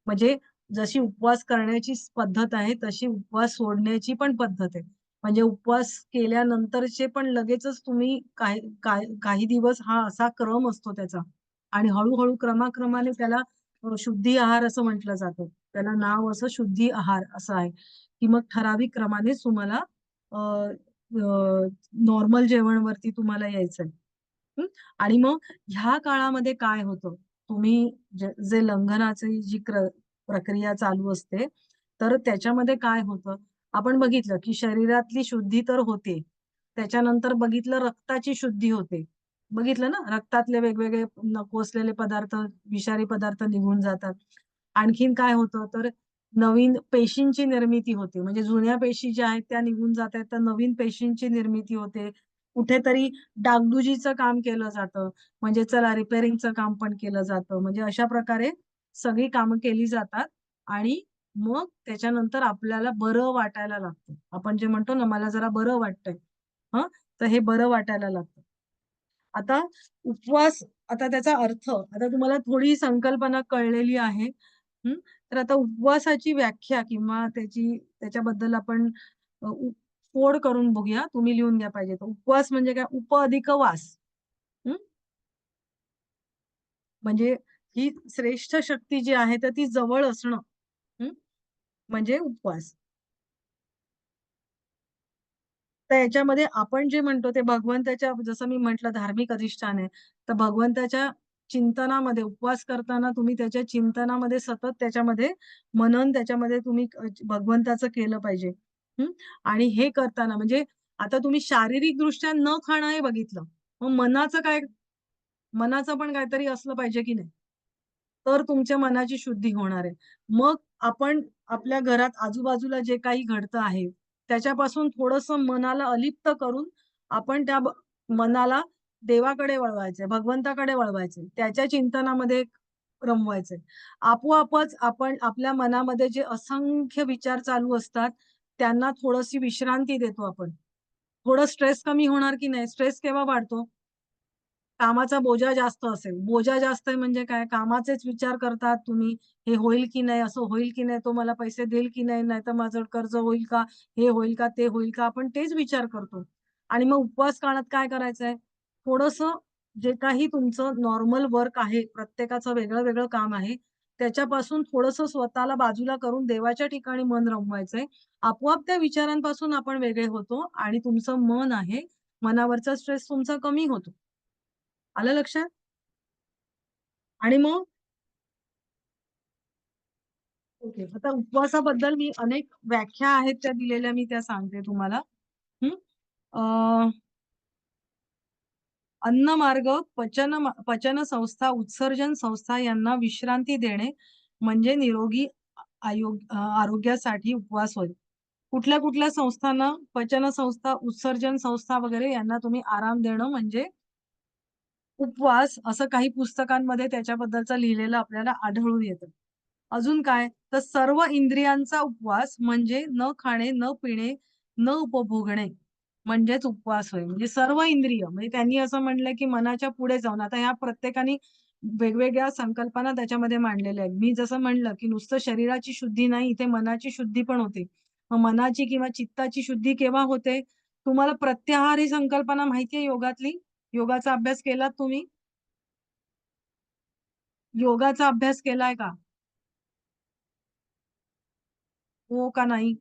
म्हणजे जशी उपवास करण्याची पद्धत आहे, तशी उपवास सोडण्याची पण पद्धत आहे. म्हणजे उपवास केल्यानंतरचे पण लगेचच तुम्ही काही दिवस हा असा क्रम असतो त्याचा आणि हळू क्रमाक्रमाने त्याला शुद्धी आहार असं म्हटलं जातं. त्याला नाव असं शुद्धी आहार असं आहे, की मग ठराविक क्रमानेच तुम्हाला अ, अ, नॉर्मल जेवणवरती तुम्हाला यायचंय. हं. आणि मग ह्या काळामध्ये काय होतं, तुम्ही जे लंघनाची जी प्रक्रिया चालू असते, तर त्याच्यामध्ये काय होतं, आपण बघितलं की शरीरातली शुद्धी तर होते. त्याच्यानंतर बघितलं रक्ताची शुद्धी होते. बघितलं ना, रक्तातले वेगवेगळे नको असलेले पदार्थ, विषारी पदार्थ निघून जातात. आणखीन काय होतं, तर नवीन पेशींची निर्मिती होते. म्हणजे जुन्या पेशी ज्या आहेत त्या निघून जातायत, तर नवीन पेशींची निर्मिती होते. कुठेतरी डागडुजीचं काम केलं जातं. म्हणजे चला रिपेअरिंगचं काम पण केलं जातं. म्हणजे अशा प्रकारे सगळी कामं केली जातात आणि मग त्याच्यानंतर आपल्याला बरं वाटायला लागतं. आपण जे म्हणतो ना, मला जरा बरं वाटतंय. हं, तर हे बरं वाटायला लागतं. आता उपवास आता त्याचा अर्थ आता तुम्हाला थोडी संकल्पना कळलेली आहे. हं, तर आता उपवासाची व्याख्या किंवा त्याच्याबद्दल आपण अ, उ फोड करून बघूया. तुम्ही लिहून घ्या पाहिजे तर. उपवास म्हणजे काय? उप अधिक वास. हं, म्हणजे ही श्रेष्ठ शक्ती जी आहे तर ती जवळ असणं. हं, म्हणजे उपवास. तर याच्यामध्ये आपण जे म्हणतो ते भगवंताच्या जसं मी म्हटलं धार्मिक अधिष्ठान आहे. तर भगवंताच्या चिंतनामध्ये उपवास करताना तुम्ही त्याच्या चिंतनामध्ये सतत त्याच्यामध्ये मनन त्याच्यामध्ये तुम्ही भगवंताचं केलं पाहिजे. हं. आणि हे करताना म्हणजे आता तुम्ही शारीरिकदृष्ट्या न खाणं हे बघितलं. मग मनाचं काय? मनाचं पण काहीतरी असलं पाहिजे की नाही? तर तुमच्या मनाची शुद्धी होणार आहे. मग आपण आपल्या घरात आजूबाजूला जे काही घडतं आहे, त्याच्यापासून थोडंसं मनाला अलिप्त करून आपण मनाला देवाकडे वळवायचंय, भगवंताकडे वळवायचंय. त्याच्या चिंतनामध्ये रमवायचंय. आपोआपच आपण आपल्या मनामध्ये जे असंख्य विचार चालू असतात, त्यांना थोडीशी विश्रांती देतो आपण. थोडं स्ट्रेस कमी होणार की नाही? स्ट्रेस केव्हा वाढतो? कामाचा बोजा जास्त असेल. बोजा जास्त आहे म्हणजे काय? कामाचेच विचार करतात तुम्ही. हे होईल की नाही? असं होईल की नाही? तो मला पैसे देईल की नाही? नाहीतर माझं कर्ज होईल का? हे होईल का? ते होईल का? आपण तेच विचार करतो. आणि मग उपवास काळात काय करायचंय? थोडंसं जे काही तुमचं नॉर्मल वर्क आहे, प्रत्येकाचं वेगळं-वेगळं काम आहे, त्याच्यापासून थोडंसं स्वतःला बाजूला करून देवाच्या ठिकाणी मन रमवायचंय. आपोआप त्या विचारांपासून आपण वेगळे होतो आणि तुमचं मन आहे, मनावरचा स्ट्रेस तुमचा कमी होतो. आलं लक्षात? आणि मग ओके. आता उपवासाबद्दल मी अनेक व्याख्या आहेत त्या दिलेल्या मी त्या सांगते तुम्हाला. हं. अ, अन्नमार्ग, पचन संस्था, उत्सर्जन संस्था यांना विश्रांती देणे म्हणजे निरोगी आरोग्यासाठी उपवास होय. कुठल्या-कुठल्या संस्थांना पचन संस्था, उत्सर्जन संस्था वगैरे यांना तुम्ही आराम देणं म्हणजे उपवास असं काही पुस्तकांमध्ये त्याच्याबद्दलचं लिहिलेलं आपल्याला आढळून येतं. अजून काय? तर सर्व इंद्रियांचा उपवास म्हणजे न खाणे, न पिणे, न उपभोगणे म्हणजेच उपवास होय. म्हणजे सर्व इंद्रिय म्हणजे त्यांनी असं म्हटलंय, की मनाच्या पुढे जाऊन आता ह्या प्रत्येकाने वेगवेगळ्या संकल्पना त्याच्यामध्ये मांडलेल्या आहेत. मी जसं म्हणलं, की नुसतं शरीराची शुद्धी नाही, इथे मनाची शुद्धी पण होते. मग मनाची किंवा चित्ताची शुद्धी केव्हा होते? तुम्हाला प्रत्याहार ही संकल्पना माहिती योगातली? योगाचा अभ्यास केलात तुम्ही? योगाचा अभ्यास केलाय का? हो का नाही?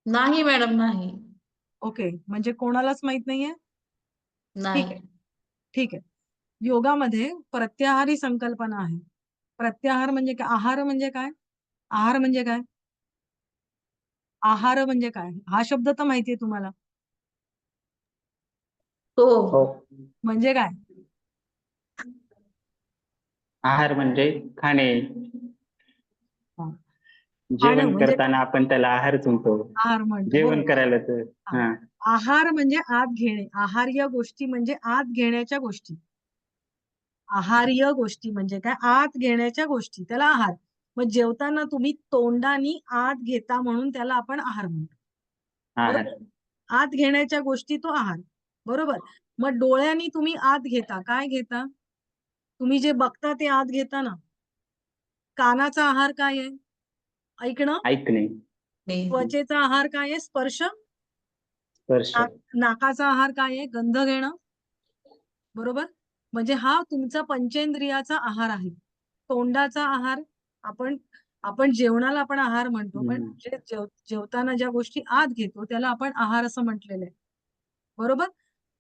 नाही मॅडम, नाही. ओके. म्हणजे कोणालाच माहीत नाहीये? ठीक नाही. आहे, ठीक आहे. योगामध्ये प्रत्याहार ही संकल्पना आहे. प्रत्याहार म्हणजे काय? आहार म्हणजे काय? आहार म्हणजे काय? आहार म्हणजे काय? हा शब्द तर माहिती आहे तुम्हाला. हो. हो. म्हणजे काय? आहार म्हणजे खाणे. हां. खाणं जेवण म्हणजे काय? करताना आपण त्याला आहारच म्हणतो. आहार म्हणतो. जेवण बरोबर. करायला तर हां. हां. आहार म्हणजे आत घेणे. आहार्य गोष्टी म्हणजे आत घेण्याच्या गोष्टी. आहार्य गोष्टी म्हणजे काय? आत घेण्याच्या गोष्टी. त्याला आहार. मग जेवताना तुम्ही तोंडानी आत घेता म्हणून त्याला आपण आहार म्हणतो. आहार. बरोबर? आत घेण्याच्या गोष्टी तो आहार. बरोबर? मग डोळ्यांनी तुम्ही आत घेता. काय घेता? तुम्ही जे बघता ते आत घेता ना. कानाचा आहार काय आहे? ऐकणं. ऐकणे, नाही. त्वचेचा आहार काय आहे? स्पर्श. स्पर्श, नाकाचा आहार काय आहे? गंध घेणं. बरोबर? म्हणजे हा तुमचा पंचेंद्रियाचा आहार आहे. तोंडाचा आहार आपण आपण जेवणाला आपण आहार म्हणतो. पण हं. जेवताना ज्या गोष्टी आत घेतो त्याला आपण आहार असं म्हटलेलं आहे. बरोबर?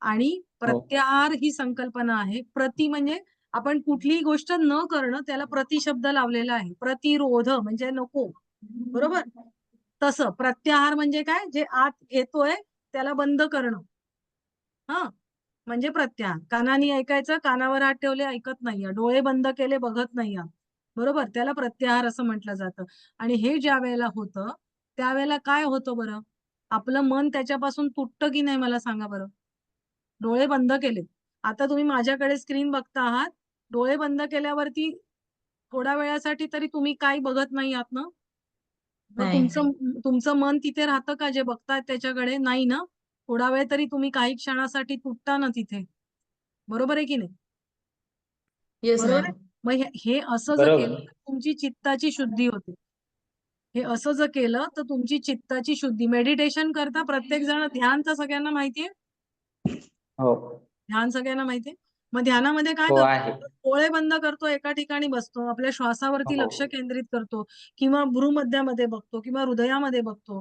आणि हो. प्रत्याहार ही संकल्पना आहे. प्रति म्हणजे आपण कुठलीही गोष्ट न करणं त्याला प्रतिशब्द लावलेला आहे. प्रतिरोध म्हणजे नको. बरोबर? तसं प्रत्याहार म्हणजे काय? जे आत घेतोय त्याला बंद करणं. हां. म्हणजे प्रत्याहार. कानाने ऐकायचं, कानावर हात ठेवले ऐकत नाहीये. डोळे बंद केले बघत नाहीये. बरोबर? त्याला प्रत्याहार असं म्हटलं जातं. आणि हे ज्यावेळेला होतं, त्यावेळेला काय होतं बरं? आपलं मन त्याच्यापासून तुटतं की नाही मला सांगा बरं. डोळे बंद केले. आता तुम्ही माझ्याकडे स्क्रीन बघता आहात. डोळे बंद केल्यावरती थोड्या वेळासाठी तरी तुम्ही काही बघत नाही आहात ना? मग नाही. तुमचं तुमचं मन तिथे राहतं का जे बघतायत त्याच्याकडे? नाही ना? थोडा वेळ तरी तुम्ही काही क्षणासाठी तुटता ना तिथे. बरोबर आहे की नाही? येस बरोबर मॅम. आहे? मग हे हे असं जर केलं बरोबर. तर तुमची चित्ताची शुद्धी होते. हे असं जर केलं तर तुमची चित्ताची शुद्धी मेडिटेशन करता प्रत्येक जण ध्यान तर सगळ्यांना माहितीये? हो. ध्यान सगळ्यांना माहितीये? मग ध्यानामध्ये काय हो करतो? आहे. डोळे बंद करतो, एका ठिकाणी बसतो, आपल्या श्वासावरती हो. लक्ष केंद्रित करतो किंवा भ्रूमध्यामध्ये बघतो किंवा हृदयामध्ये बघतो.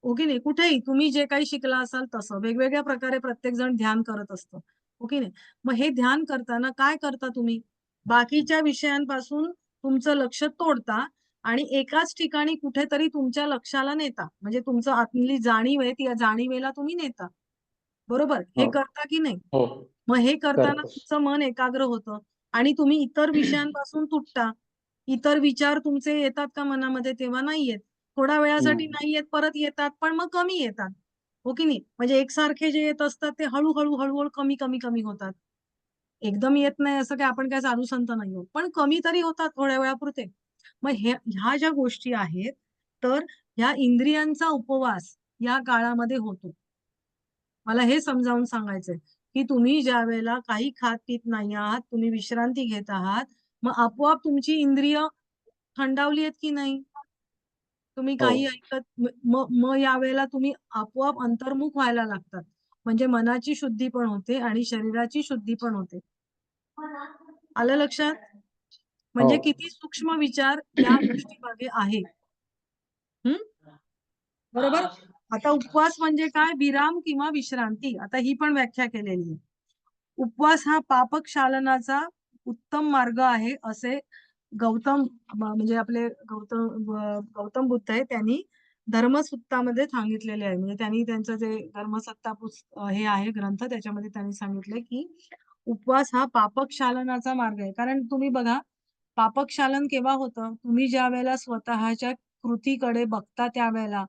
हो की नाही? कुठेही तुम्ही जे काही शिकला असाल तसं. वेगवेगळ्या प्रकारे प्रत्येक जण ध्यान करत असतं. हो की नाही? मग हे ध्यान करताना काय करता तुम्ही? बाकीच्या विषयांपासून तुमचं लक्ष तोडता आणि एकाच ठिकाणी कुठेतरी तुमच्या लक्षाला नेता. म्हणजे तुमचं आतली जाणीव आहे, ती जाणीवेला तुम्ही नेता. बरोबर? हे हो. करता की नाही? हो. मग हे करताना करतो. तुमचं मन एकाग्र होतं आणि तुम्ही इतर विषयांपासून तुटता. इतर विचार तुमचे येतात का मनामध्ये? तेव्हा नाही येत. थोड्या वेळासाठी नाही. नाही येत, परत येतात, पण मग कमी येतात. हो की नाही? म्हणजे एकसारखे जे येत असतात ते हळू-हळू, हळू-हळू, कमी होतात. एकदम येत नाही असं काय आपण काय साधू संत नाही आहोत. पण कमी तरी होतात थोड्या वेळापुरते. मग ह्या ज्या गोष्टी आहेत, तर ह्या इंद्रियांचा उपवास या काळामध्ये होतो. मला हे समजावून सांगायचंय, की तुम्ही ज्यावेळेला काही खात-पीत नाही आहात, तुम्ही विश्रांती घेत आहात, मग आपोआप तुमची इंद्रिय थंडावली आहेत की नाही? तुम्ही हो. काही ऐकत मग यावेळेला तुम्ही आपोआप अंतर्मुख व्हायला लागतात. म्हणजे मनाची शुद्धी पण होते आणि शरीराची शुद्धी पण होते. आलं लक्षात? हो. म्हणजे किती सूक्ष्म विचार या गोष्टीमागे आहे. हं? बरोबर? आता उपवास म्हणजे काय? विराम किंवा विश्रांती. आता ही पण व्याख्या केलेली आहे. उपवास हा पापक्षालनाचा उत्तम मार्ग आहे, असे गौतम म्हणजे आपले गौतम बुद्ध आहे त्यांनी धर्मसुत्तामध्ये सांगितलेले आहे. म्हणजे त्यांनी त्यांचं जे धर्मसत्ता हे आहे ग्रंथ त्याच्यामध्ये त्यांनी सांगितलंय, की उपवास हा पापक्षालनाचा मार्ग आहे. कारण तुम्ही बघा, पापक्षालन केव्हा होतं? तुम्ही ज्यावेळेला स्वतःच्या कृतीकडे बघता त्यावेळेला.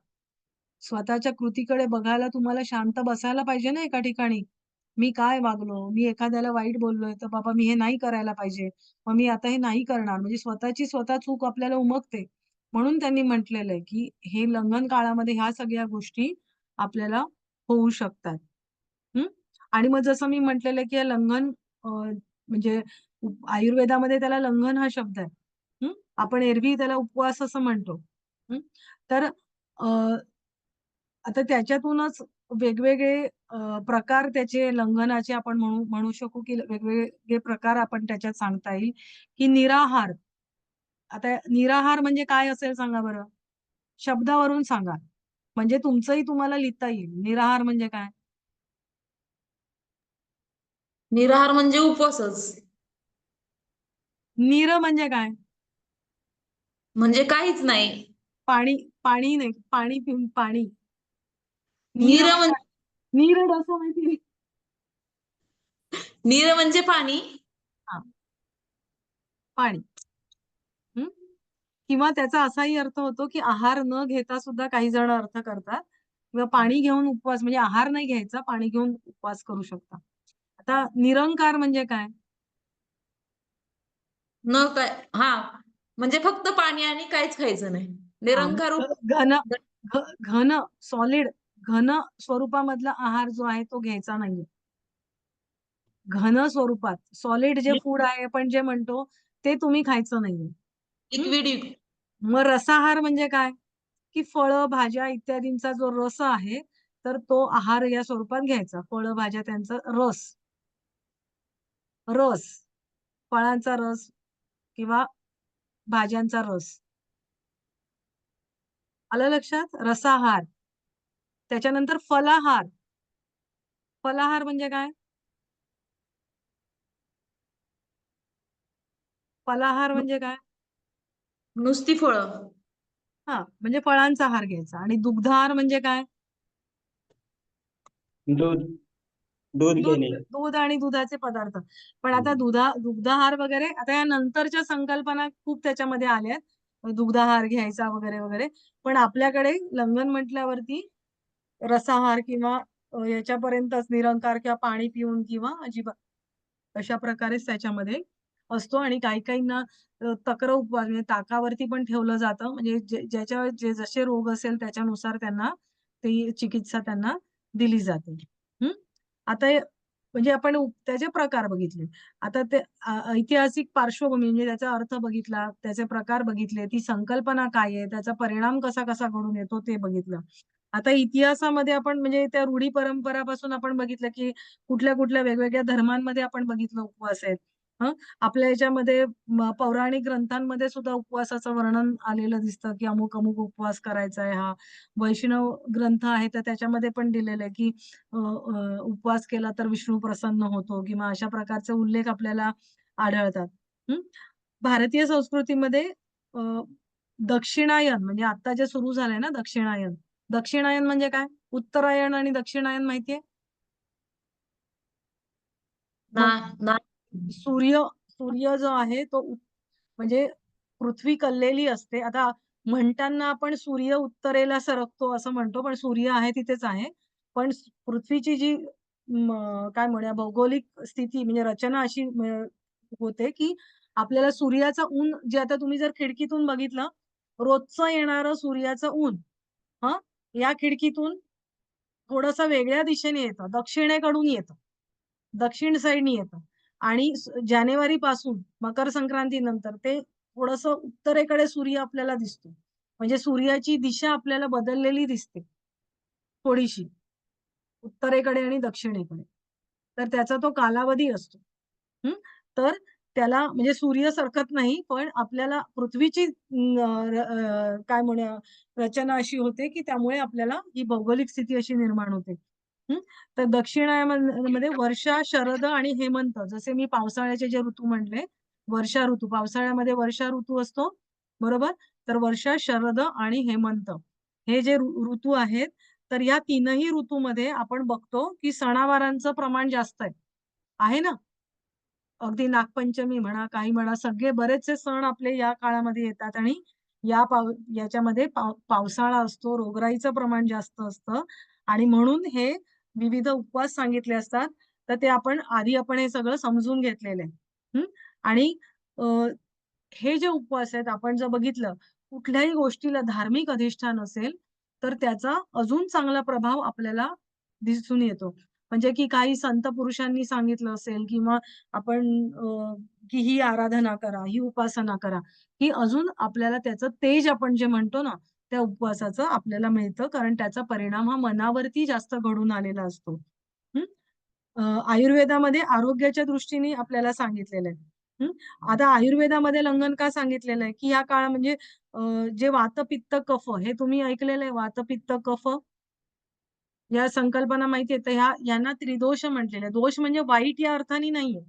स्वतःच्या कृतीकडे बघायला तुम्हाला शांत बसायला पाहिजे ना एका ठिकाणी. मी काय वागलो? मी एखाद्याला वाईट बोललोय, तर बाबा मी हे नाही करायला पाहिजे. मग मी आता हे नाही करणार. म्हणजे स्वतःची स्वतः चूक आपल्याला उमगते. म्हणून त्यांनी म्हटलेलं आहे, की हे लंघन काळामध्ये ह्या सगळ्या गोष्टी आपल्याला होऊ शकतात. हं. आणि मग जसं मी म्हटलेलं, की हे लंघन म्हणजे आयुर्वेदामध्ये त्याला लंघन हा शब्द आहे. हं. आपण एरवी त्याला उपवास असं म्हणतो. हं. तर अ, आता त्याच्यातूनच वेगवेगळे प्रकार त्याचे लंघनाचे आपण म्हणू म्हणू शकू, की वेगवेगळे प्रकार आपण त्याच्यात सांगता येईल, की निराहार. आता निराहार म्हणजे काय असेल सांगा बरं? शब्दावरून सांगा. म्हणजे तुमचंही तुम्हाला लिहिता येईल. निराहार म्हणजे काय? निराहार म्हणजे उपवासच. नीर म्हणजे काय? म्हणजे काहीच नाही. पाणी पाणी नाही, पाणी पिऊन पाणी. नीर नीर म्हणजे म्हणजे काय? नीर डोसं माहिती आहे? नीर म्हणजे पाणी. हां, पाणी. हं. किंवा त्याचा असाही अर्थ होतो, की आहार न घेता सुद्धा काही जण अर्थ करतात किंवा पाणी घेऊन उपवास म्हणजे आहार नाही घ्यायचा, पाणी घेऊन उपवास करू शकता. आता निरंकार म्हणजे काय? न काय हां, म्हणजे फक्त पाणी आणि काहीच खायचं नाही. हां, निरंकार मग घन घन सॉलिड घन स्वरूपामधला आहार जो आहे तो घ्यायचा नाहीये. घन स्वरूपात सॉलिड जे फूड आहे आपण जे म्हणतो ते तुम्ही खायचं नाहीये. हं. लिक्विड मग रसाहार म्हणजे काय? की फळं, भाज्या इत्यादींचा जो रस आहे, तर तो आहार या स्वरूपात घ्यायचा. फळं, भाज्या त्यांचा रस. रस. फळांचा रस किंवा भाज्यांचा रस. आलं लक्षात? रसाहार. त्याच्यानंतर फलाहार. फलाहार म्हणजे काय? फलाहार म्हणजे काय? नुसती फळं. हां, म्हणजे फळांचा आहार घ्यायचा आणि दुग्धाहार म्हणजे काय? दूध. दूध दूध घेणे. दूध आणि दुधाचे पदार्थ. पण आता दुग्धाहार वगैरे आता या नंतरच्या संकल्पना खूप त्याच्यामध्ये आल्यात. दुग्धाहार घ्यायचा वगैरे, वगैरे. पण आपल्याकडे लंघन म्हटल्यावरती रसाहार किंवा याच्यापर्यंतच निरंकार किंवा पाणी पिऊन किंवा अजिबात अशा प्रकारेच त्याच्यामध्ये असतो आणि काही-काहींना तक्र उपवास म्हणजे ताकावरती पण ठेवलं जातं. म्हणजे ज्याच्या जसे रोग असेल त्याच्यानुसार त्यांना ती चिकित्सा त्यांना दिली जाते. हं. आता म्हणजे आपण त्याचे प्रकार बघितले. आता ते ऐतिहासिक पार्श्वभूमी म्हणजे त्याचा अर्थ बघितला, त्याचे प्रकार बघितले, ती संकल्पना काय आहे, त्याचा परिणाम कसा-कसा घडून येतो ते बघितलं. आता इतिहासामध्ये आपण म्हणजे त्या रूढी परंपरापासून आपण बघितलं, की कुठल्या-कुठल्या वेगवेगळ्या धर्मांमध्ये आपण बघितलं उपवास आहेत. हं. आपल्या याच्यामध्ये पौराणिक ग्रंथांमध्ये सुद्धा उपवासाचं वर्णन आलेलं दिसतं, की अमुक-अमुक उपवास करायचा आहे हा. वैष्णव ग्रंथ आहे तर त्याच्यामध्ये पण दिलेलं आहे, की उपवास केला तर विष्णू प्रसन्न होतो किंवा अशा प्रकारचे उल्लेख आपल्याला आढळतात. हं. भारतीय संस्कृतीमध्ये अ, दक्षिणायन म्हणजे आता जे सुरू झालंय ना दक्षिणायन. दक्षिणायन म्हणजे काय? उत्तरायण आणि दक्षिणायन माहितीये? ना मग ना सूर्य सूर्य जो आहे तो म्हणजे पृथ्वी कललेली असते. आता म्हणताना आपण सूर्य उत्तरेला सरकतो असं म्हणतो, पण सूर्य आहे तिथेच आहे. पण पृथ्वीची जी काय म्हणूया भौगोलिक स्थिती म्हणजे रचना अशी होते, की आपल्याला सूर्याचं ऊन जे आता तुम्ही जर खिडकीतून बघितलं, रोजचं येणारं सूर्याचं ऊन हं, या खिडकीतून थोडंसं वेगळ्या दिशेने येतं, दक्षिणेकडून येतं. दक्षिण साइडनी येतं आणि जानेवारीपासून मकर संक्रांतीनंतर ते थोडंसं उत्तरेकडे सूर्य आपल्याला दिसतो. म्हणजे सूर्याची दिशा आपल्याला बदललेली दिसते थोडीशी. उत्तरेकडे आणि दक्षिणेकडे. तर त्याचा तो कालावधी असतो. हं. तर त्याला म्हणजे सूर्य सरकत नाही, पण आपल्याला पृथ्वीची काय म्हणूया रचना अशी होते, की त्यामुळे आपल्याला ही भौगोलिक स्थिती अशी निर्माण होते. हं. तर दक्षिणायनामध्ये वर्षा, शरद आणि हेमंत जसे मी पावसाळ्याचे जे ऋतू म्हटले, वर्षा ऋतू पावसाळ्यामध्ये वर्षा ऋतू असतो, बरोबर? तर वर्षा, शरद आणि हेमंत हे जे ऋतू आहेत, तर या तीनही ऋतूमध्ये आपण बघतो, की सणावारांचं प्रमाण जास्त आहे. आहे ना? अगदी नागपंचमी म्हणा, काही म्हणा, सगळे बरेचसे सण आपले या काळामध्ये येतात आणि याच्यामध्ये पावसाळा असतो, रोगराईचं प्रमाण जास्त असतं आणि म्हणून हे विविध उपवास सांगितले असतात. तर ते आपण हे सगळं समजून घेतलेलं आहे. हं. आणि अ, हे जे उपवास आहेत आपण जर बघितलं, कुठल्याही गोष्टीला धार्मिक अधिष्ठान असेल, तर त्याचा अजून चांगला प्रभाव आपल्याला दिसून येतो. म्हणजे की काही संत पुरुषांनी सांगितलं असेल किंवा आपण की ही आराधना करा, ही उपासना करा, की अजून आपल्याला त्याचं तेज आपण जे म्हणतो ना, त्या उपवासाचं आपल्याला मिळतं. कारण त्याचा परिणाम हा मनावरती जास्त घडून आलेला असतो. हं. आयुर्वेदामध्ये आरोग्याच्या दृष्टीने आपल्याला सांगितलेलं आहे. हं. आता आयुर्वेदामध्ये लंघन का सांगितलेलं आहे, की या काळा म्हणजे जे वात, पित्त, कफ हे तुम्ही ऐकलेलं आहे वात, पित्त, कफ या संकल्पना माहिती आहे, तर यांना त्रिदोष म्हटलेलं आहे. दोष म्हणजे वाईट या अर्थाने नाहीये.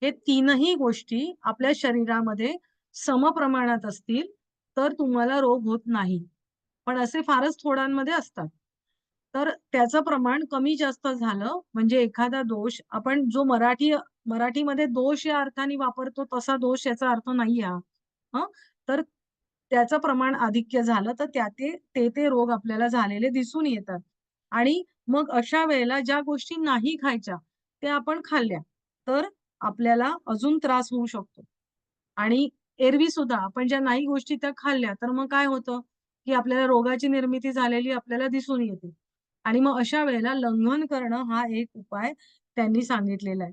हे तीनही गोष्टी आपल्या शरीरामध्ये समप्रमाणात असतील, तर तुम्हाला रोग होत नाही. पण असे फारच थोड्यांमध्ये असतात. तर त्याचं प्रमाण कमी जास्त झालं म्हणजे एखादा दोष आपण जो मराठीमध्ये दोष या अर्थाने वापरतो तसा दोष याचा अर्थ नाहीये हा. हं. तर त्याचं प्रमाण आधिक्य झालं तर ते रोग आपल्याला झालेले दिसून येतात. आणि मग अशा वेळेला ज्या गोष्टी नाही खायच्या, त्या आपण खाल्ल्या, तर आपल्याला अजून त्रास होऊ शकतो. आणि एरवी सुद्धा आपण ज्या नाही गोष्टी त्या खाल्ल्या, तर मग काय होतं, की आपल्याला रोगाची निर्मिती झालेली आपल्याला दिसून येते. आणि मग अशा वेळेला लंघन करणं हा एक उपाय त्यांनी सांगितलेला आहे.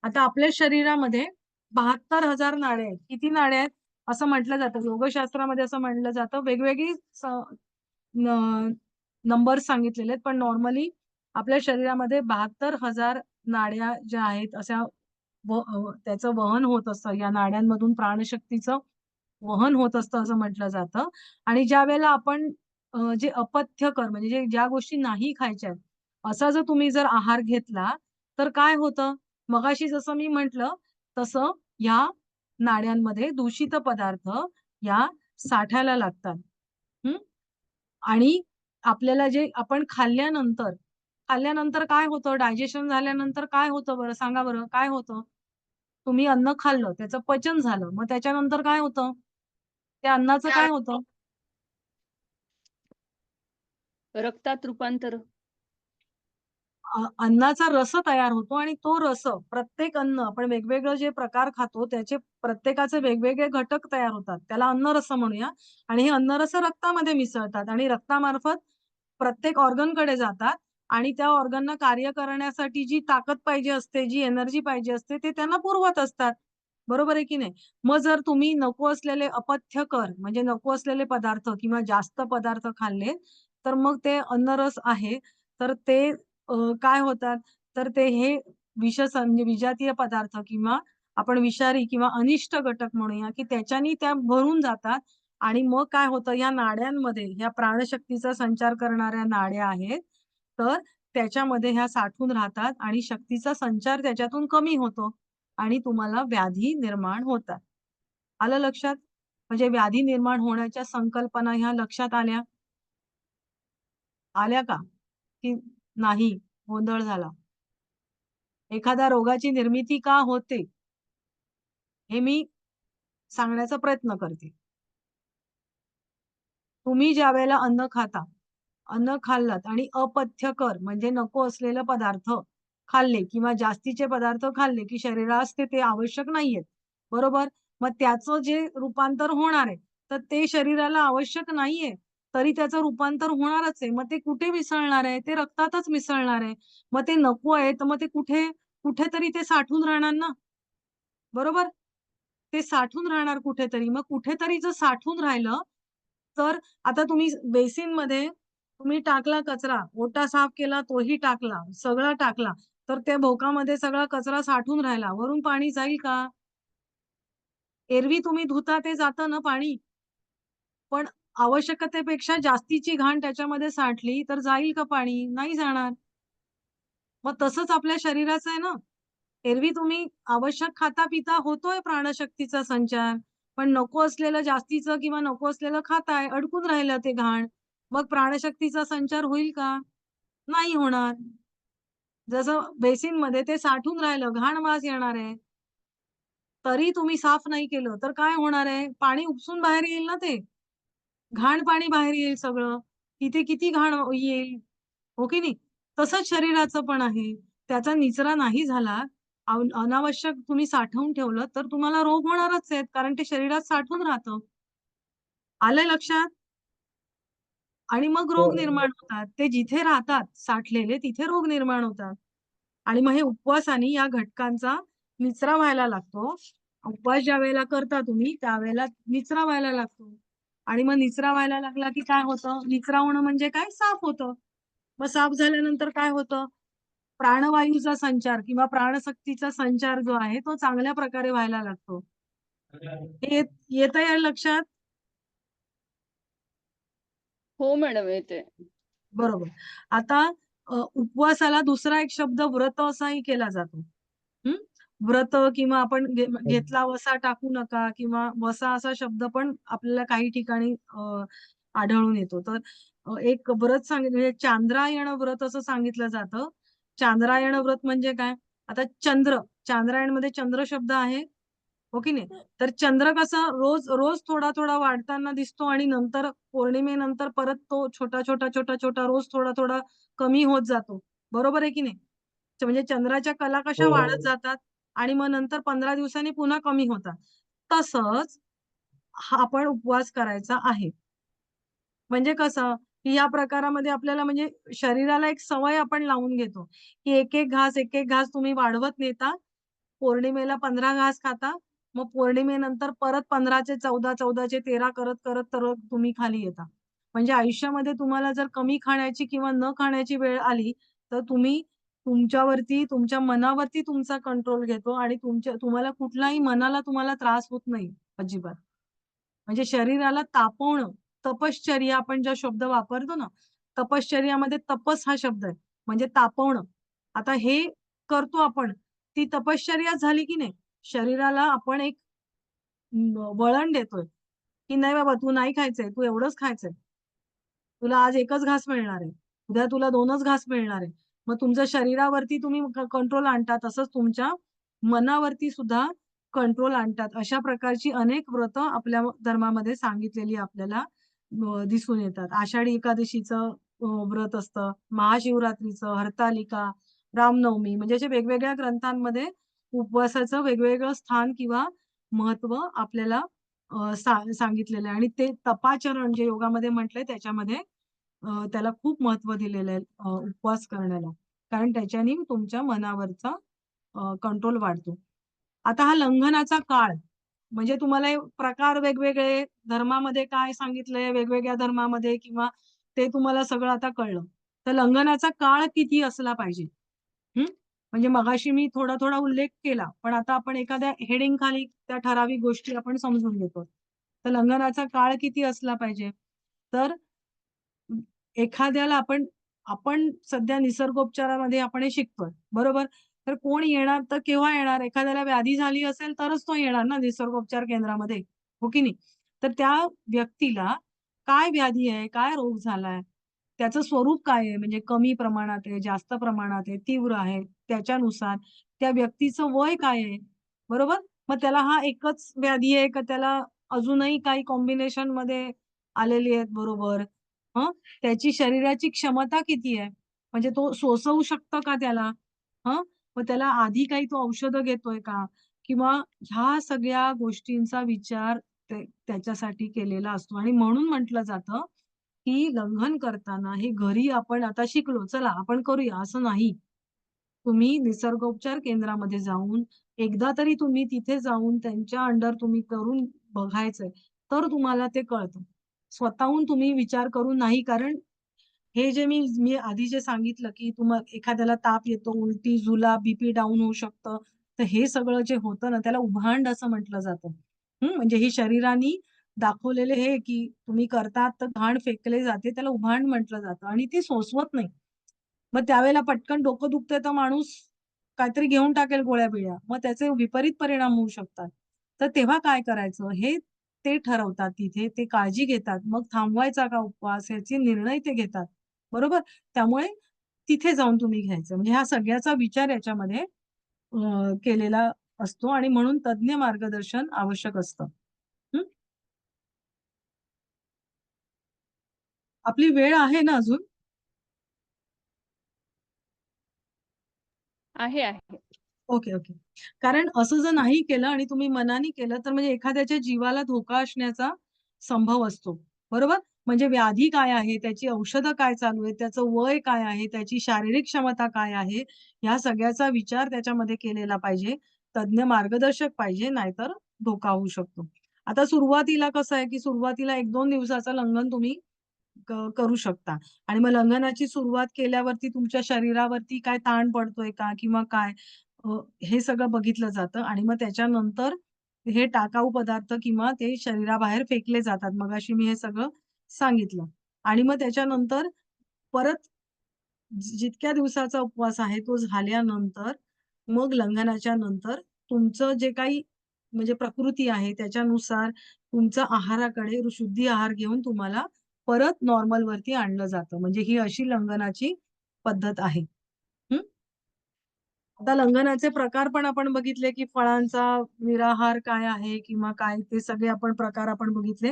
आता आपल्या शरीरामध्ये 72,000 नाड्या आहेत. किती नाड्या आहेत? असं म्हटलं जातं. योगशास्त्रामध्ये असं म्हटलं जातं. वेगवेगळी न नंबर्स सांगितलेले आहेत. पण नॉर्मली आपल्या शरीरामध्ये 72,000 नाड्या ज्या आहेत अशा त्याचं वहन होत असतं. या नाड्यांमधून प्राणशक्तीचं वहन होत असतं असं म्हटलं जातं. आणि ज्यावेळेला आपण जे अपथ्यकर म्हणजे ज्या गोष्टी नाही खायच्या आहेत, असा जर तुम्ही आहार घेतला, तर काय होतं? मगाशी जसं मी म्हटलं, तसं ह्या नाड्यांमध्ये दूषित पदार्थ या साठायला लागतात. हं. आणि आपल्याला जे आपण खाल्ल्यानंतर काय होतं? डायजेशन झाल्यानंतर काय होतं बरं? सांगा बरं, काय होतं? तुम्ही अन्न खाल्लं, त्याचं पचन झालं. मग त्याच्यानंतर काय होतं? त्या अन्नाचं काय होतं? रक्तात रूपांतर. अन्नाचा रस तयार होतो आणि तो रस प्रत्येक अन्न आपण वेगवेगळं जे प्रकार खातो त्याचे प्रत्येकाचे वेगवेगळे घटक तयार होतात. त्याला अन्नरस म्हणूया आणि हे अन्नरस रक्तामध्ये मिसळतात आणि रक्तामार्फत प्रत्येक ऑर्गनकडे जातात आणि त्या ऑर्गनना कार्य करण्यासाठी जी ताकद पाहिजे असते, जी एनर्जी पाहिजे असते ते त्यांना पुरवत असतात. बरोबर आहे की नाही? मग जर तुम्ही नको असलेले अपथ्यकर म्हणजे नको असलेले पदार्थ किंवा जास्त पदार्थ खाल्ले, तर मग ते अन्नरस आहे, तर ते काय होतात, तर ते हे म्हणजे विजातीय पदार्थ किंवा आपण विषारी किंवा अनिष्ट घटक म्हणूया, की त्याच्यानी त्या भरून जातात आणि मग काय होतं या नाड्यांमध्ये, ह्या प्राणशक्तीचा संचार करणाऱ्या नाड्या आहेत, तर त्याच्यामध्ये ह्या साठून राहतात आणि शक्तीचा संचार त्याच्यातून कमी होतो आणि तुम्हाला व्याधी निर्माण होतात. आलं लक्षात? म्हणजे व्याधी निर्माण होण्याच्या संकल्पना ह्या लक्षात आल्या? आल्या का? की नाही गोंधळ झाला? एखाद्या रोगाची निर्मिती का होते? हे मी सांगण्याचा प्रयत्न करते. तुम्ही ज्यावेळेला अन्न खाल्लात आणि अपथ्यकर म्हणजे नको असलेले पदार्थ खाल्ले किंवा जास्तीचे पदार्थ खाल्ले, की शरीरास ते आवश्यक नाहीयेत. बरोबर? मग त्याचं जे रूपांतर होणार आहे, तर ते शरीराला आवश्यक नाहीये, तरी त्याचं रूपांतर होणारच आहे. मग ते कुठे मिसळणार आहे? ते रक्तातच मिसळणार आहे. मग ते नको आहे, तर मग ते कुठेतरी ते साठून राहणार ना. बरोबर? ते साठून राहणार कुठेतरी. मग कुठेतरी जर साठून राहिलं, तर आता तुम्ही बेसिनमध्ये तुम्ही टाकला कचरा, ओटा साफ केला तोही टाकला, सगळा टाकला, तर त्या भोकामध्ये सगळा कचरा साठून राहिला. वरून पाणी जाईल का? एरवी तुम्ही धुता ते जातं ना पाणी. पण आवश्यकतेपेक्षा जास्तीची घाण त्याच्यामध्ये साठली, तर जाईल का पाणी? नाही जाणार. मग तसंच आपल्या शरीराचं आहे ना. एरवी तुम्ही आवश्यक खाता-पिता होतोय प्राणशक्तीचा संचार. पण नको असलेलं जास्तीचं किंवा नको असलेलं खाताय, अडकून राहिलं ते घाण. मग प्राणशक्तीचा संचार होईल का? नाही होणार. जसं बेसिनमध्ये ते साठून राहिलं, घाण वास येणार आहे. तरी तुम्ही साफ नाही केलं, तर काय होणार आहे? पाणी उपसून बाहेर येईल ना ते. घाण पाणी बाहेर येईल सगळं. तिथे किती घाण येईल, हो की नाही? तसंच शरीराचं पण आहे. त्याचा निचरा नाही झाला, अनावश्यक तुम्ही साठवून ठेवलं, तर तुम्हाला रोग होणारच आहेत. कारण ते शरीरात साठून राहतं. आलं लक्षात? आणि मग रोग हो. निर्माण होतात. ते जिथे राहतात साठलेले, तिथे रोग निर्माण होतात. आणि मग हे उपवासाने या घटकांचा निचरा व्हायला लागतो. उपवास ज्यावेळेला करता तुम्ही, त्यावेळेला निचरा व्हायला लागतो. आणि मग निचरा व्हायला लागला की काय होतं? निचरा होणं म्हणजे काय? साफ होतं. मग साफ झाल्यानंतर काय होतं? प्राणवायूचा संचार किंवा प्राणशक्तीचा संचार जो आहे, तो चांगल्या प्रकारे व्हायला लागतो. हे येतंय लक्षात? हो मॅडम येते. बरोबर. आता उपवासाला दुसरा एक शब्द व्रत असाही केला जातो. हं. व्रत किंवा आपण घेतला वसा टाकू नका किंवा वसा असा शब्द पण आपल्याला काही ठिकाणी आढळून येतो. तर एक व्रत सांगितलं म्हणजे चांद्रायण व्रत असं सांगितलं जातं. चांद्रायण व्रत म्हणजे काय? आता चांद्रायणमध्ये चंद्र शब्द आहे, हो की नाही? तर चंद्र कसा रोज रोज थोडा-थोडा वाढताना दिसतो आणि नंतर पौर्णिमेनंतर परत तो छोटा-छोटा रोज थोडा-थोडा कमी होत जातो. बरोबर आहे की नाही? म्हणजे चंद्राच्या कला कशा हो, वाढत हो. जातात आणि मग नंतर 15 दिवसांनी पुन्हा कमी होतात. तसंच हा आपण उपवास करायचा आहे. म्हणजे कसं, की या प्रकारामध्ये आपल्याला म्हणजे शरीराला एक सवय आपण लावून घेतो, की एक-एक घास तुम्ही वाढवत नेता. पौर्णिमेला 15 घास खाता. मग पौर्णिमेनंतर परत 15चे 14, 14चे 13 करत तुम्ही खाली येता. म्हणजे आयुष्यामध्ये तुम्हाला जर कमी खाण्याची किंवा न खाण्याची वेळ आली, तर तुम्ही तुमच्यावरती, तुमच्या मनावरती तुमचा कंट्रोल घेतो आणि तुम्हाला कुठलाही मनाला तुम्हाला त्रास होत नाही अजिबात. म्हणजे शरीराला तापवणं, तपश्चर्या आपण जो शब्द वापरतो ना, तपश्चर्यामध्ये तपस हा शब्द आहे. म्हणजे तापवणं. आता हे करतो आपण, ती तपश्चर्या झाली की नाही? शरीराला आपण एक वळण देतोय, की नाही बाबा तू नाही खायचंय, तू एवढंच खायचंय. तुला आज एकच घास मिळणार आहे. उद्या तुला 2च घास मिळणार आहे. मग तुमच्या शरीरावरती तुम्ही कंट्रोल आणता, तसंच तुमच्या मनावरती सुद्धा कंट्रोल आणतात. अशा प्रकारची अनेक व्रतं आपल्या धर्मामध्ये सांगितलेली आपल्याला दिसून येतात. आषाढी एकादशीचं व्रत असतं, महाशिवरात्रीचं, हरतालिका, रामनवमी म्हणजे अशा वेगवेगळ्या ग्रंथांमध्ये उपवासाचं वेगवेगळं स्थान किंवा महत्व आपल्याला सांगितलेलं आहे आणि ते तपाचरण जे योगामध्ये म्हटलंय त्याच्यामध्ये त्याला खूप महत्व दिलेलं आहे उपवास करण्याला. कारण त्याच्याने तुमच्या मनावरचा कंट्रोल वाढतो. आता हा लंघनाचा काळ म्हणजे तुम्हाला हे प्रकार वेगवेगळे धर्मामध्ये काय सांगितलंय, वेगवेगळ्या धर्मामध्ये किंवा ते तुम्हाला सगळं आता कळलं. तर लंघनाचा काळ किती असला पाहिजे? हं. म्हणजे मगाशी मी थोडा उल्लेख केला, पण आता आपण एखाद्या हेडिंग खाली त्या ठराविक गोष्टी आपण समजून घेतो. तर लंघनाचा काळ किती असला पाहिजे? तर एखाद्याला आपण आपण सध्या निसर्गोपचारामध्ये आपण हे शिकतोय, बरोबर? तर कोण येणार तर केव्हा येणार? एखाद्याला व्याधी झाली असेल तरच तो येणार ना निसर्गोपचार केंद्रामध्ये, हो की नाही? तर त्या व्यक्तीला काय व्याधी आहे, काय रोग झालाय, त्याचं स्वरूप काय आहे, म्हणजे कमी प्रमाणात आहे, जास्त प्रमाणात आहे, तीव्र आहे, त्याच्यानुसार त्या व्यक्तीचं वय काय आहे, बरोबर? मग त्याला हा एकच व्याधी आहे का त्याला अजूनही काही कॉम्बिनेशनमध्ये आलेली आहेत बरोबर? हं. त्याची शरीराची क्षमता किती आहे? म्हणजे तो सोसवू शकतो का त्याला? हं. मग त्याला आधी काही तो औषधं घेतोय का? किंवा ह्या सगळ्या गोष्टींचा विचार त्याच्यासाठी केलेला असतो आणि म्हणून म्हटलं जातं, की लंघन करताना हे घरी आपण आता शिकलो, चला आपण करूया असं नाही. तुम्ही निसर्गोपचार केंद्रामध्ये जाऊन एकदा तरी तुम्ही तिथे जाऊन त्यांच्या अंडर तुम्ही करून बघायचंय, तर तुम्हाला ते कळतं. स्वतःहून तुम्ही विचार करून नाही कारण हे जे मी आधी जे सांगितलं, की एखाद्याला ताप येतो, उलटी, जुलाब, बीपी डाऊन होऊ शकतं. तर हे सगळं जे होतं ना, त्याला उभांड असं म्हटलं जातं. म्हणजे ही शरीराने दाखवलेले हे, की तुम्ही करतात तर घाण फेकले जाते, त्याला उभांड म्हटलं जातं आणि ती सोसवत नाही. मग त्यावेळेला पटकन डोकं दुखतंय तर माणूस काहीतरी घेऊन टाकेल गोळ्या-बिळ्या. मग त्याचे विपरीत परिणाम होऊ शकतात. तर तेव्हा काय करायचं हे ते ठरवतात तिथे. ते काळजी घेतात. मग थांबवायचा का उपवास याचे निर्णय ते घेतात. बरोबर? त्यामुळे तिथे जाऊन तुम्ही घ्यायचं. म्हणजे हा सगळ्याचा विचार याच्यामध्ये केलेला असतो आणि म्हणून तज्ञ मार्गदर्शन आवश्यक असतं. हं. आपली वेळ आहे ना अजून? आहे, आहे. Okay, okay. कारण असं जर नाही केलं आणि तुम्ही मनाने केलं, तर म्हणजे एखाद्याच्या जीवाला धोका असण्याचा संभव असतो. बरोबर? म्हणजे व्याधी काय आहे, त्याची औषधं काय चालू आहे, त्याचं वय काय आहे, त्याची शारीरिक क्षमता काय आहे, ह्या सगळ्याचा विचार त्याच्यामध्ये केलेला पाहिजे. तज्ञ मार्गदर्शक पाहिजे, नाहीतर धोका होऊ शकतो. आता सुरुवातीला कसं आहे, की सुरुवातीला 1-2 दिवसाचं लंघन तुम्ही करू शकता आणि मग लंघनाची सुरुवात केल्यावरती तुमच्या शरीरावरती काय ताण पडतोय का किंवा काय हे सगळं बघितलं जातं आणि मग त्याच्यानंतर हे टाकाऊ पदार्थ किंवा ते शरीराबाहेर फेकले जातात. मगाशी मी हे सगळं सांगितलं आणि मग त्याच्यानंतर परत जितक्या दिवसाचा उपवास आहे तो झाल्यानंतर मग लंघनाच्या नंतर तुमचं जे काही म्हणजे प्रकृती आहे त्याच्यानुसार तुमच्या आहाराकडे शुद्धी आहार घेऊन तुम्हाला परत नॉर्मल वरती आणलं जातं. म्हणजे ही अशी लंघनाची पद्धत आहे. हं. आता लंघनाचे प्रकार पण आपण बघितले, की फळांचा निराहार काय आहे किंवा काय ते सगळे प्रकार आपण बघितले.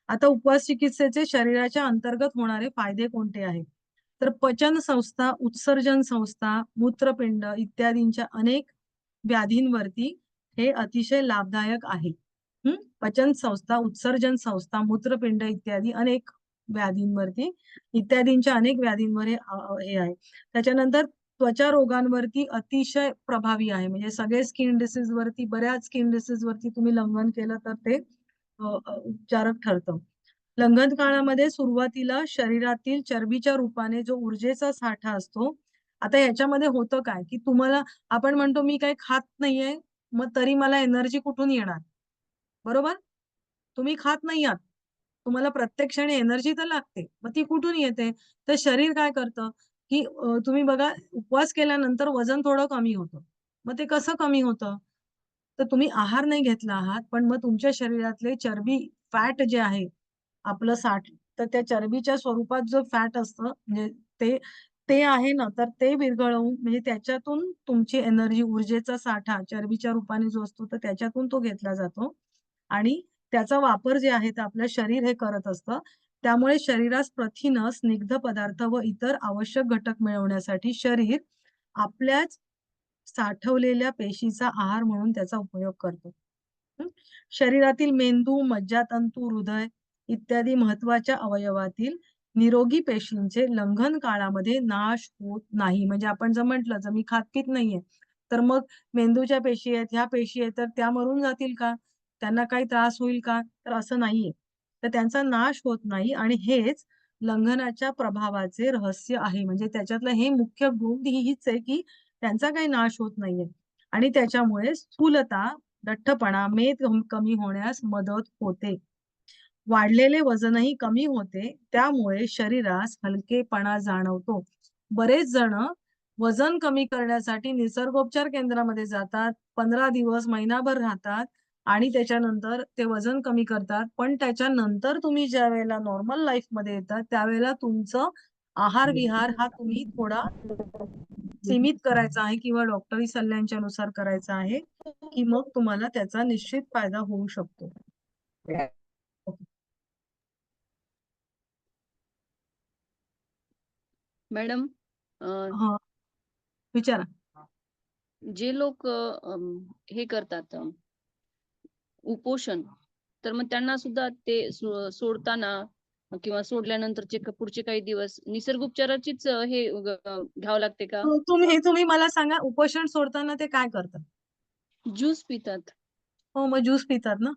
आता उपवास चिकित्सेचे शरीराच्या अंतर्गत होणारे फायदे कोणते आहेत? तर पचन संस्था, उत्सर्जन संस्था, मूत्रपिंड इत्यादींच्या अनेक व्याधींवरती हे अतिशय लाभदायक आहे. पचन संस्था, उत्सर्जन संस्था, मूत्रपिंड इत्यादी अनेक व्याधींवरती इत्यादींच्या अनेक व्याधींवर हे आहे. त्याच्यानंतर त्वचा रोगांवरती अतिशय प्रभावी आहे. म्हणजे सगळे स्किन डिसीज वरती बऱ्याच स्किन डिसीज वरती तुम्ही लंघन केलं तर ते उपचारक ठरतं. लंघन काळामध्ये सुरुवातीला शरीरातील चरबीच्या रूपाने जो ऊर्जेचा साठा असतो, आता ह्याच्यामध्ये होतं काय, की तुम्हाला आपण म्हणतो मी काही खात नाहीये, मग तरी मला एनर्जी कुठून येणार? बरोबर? तुम्ही खात नाही आहात. तुम्हाला प्रत्येक क्षणी एनर्जी तर लागते. मग ती कुठून येते? तर शरीर काय करतं, की तुम्ही बघा उपवास केल्यानंतर वजन थोडं कमी होतं. मग ते कसं कमी होतं? तर तुम्ही आहार नाही घेतला आहात, पण मग तुमच्या शरीरातले चरबी, फॅट जे आहे आपलं तर त्या चरबीच्या स्वरूपात जो फॅट असतं म्हणजे ते ते आहे ना, तर ते विरघळवून म्हणजे त्याच्यातून तुमची एनर्जी, ऊर्जेचा साठा चरबीच्या रूपाने जो असतो, तर त्याच्यातून तो घेतला जातो आणि त्याचा वापर जे आहे ते आपलं शरीर हे करत असतं. त्यामुळे शरीरास प्रथिनं, स्निग्ध पदार्थ व इतर आवश्यक घटक मिळवण्यासाठी शरीर आपल्याच साठवलेल्या पेशीचा आहार म्हणून त्याचा उपयोग करतो. हं. शरीरातील मेंदू, मज्जातंतू, हृदय इत्यादी महत्वाच्या अवयवातील निरोगी पेशींचे लंघन काळामध्ये नाश होत नाही. म्हणजे आपण जर म्हटलं, जर मी खात-पीत नाहीये, तर मग मेंदूच्या पेशी आहेत, ह्या पेशी आहेत, तर त्या मरून जातील का? त्यांना काही त्रास होईल का? तर असं नाहीये. तर त्यांचा नाश होत नाही आणि हेच लंघनाच्या प्रभावाचे रहस्य आहे. म्हणजे त्याच्यातलं हे मुख्य गुण हीच आहे, की त्यांचा काही नाश होत नाहीये आणि त्याच्यामुळे स्थूलता, लठ्ठपणा, मेद कमी होण्यास मदत होते. वाढलेले वजनही कमी होते. त्यामुळे शरीरास हलकेपणा जाणवतो. बरेच जण वजन कमी करण्यासाठी निसर्गोपचार केंद्रामध्ये जातात. 15 दिवस, महिनाभर राहतात आणि त्याच्यानंतर ते वजन कमी करतात. पण त्याच्यानंतर तुम्ही ज्यावेळेला नॉर्मल लाईफमध्ये येतात, त्यावेळेला तुमचं आहार-विहार हा तुम्ही थोडा सीमित करायचा आहे किंवा डॉक्टरी सल्ल्यांच्या नुसार करायचा आहे, की मग तुम्हाला त्याचा निश्चित फायदा होऊ शकतो. ओके. मॅडम हां, विचारा. जे लोक हे करतात उपोषण, तर मग त्यांना सुद्धा ते सोडताना किंवा सोडल्यानंतरचे पुढचे काही दिवस निसर्गोपचाराचीच घ्यावं लागते का? तुम्ही मला सांगा, उपोषण सोडताना ते काय करतात? ज्यूस पितात. हो, मग ज्यूस पितात ना?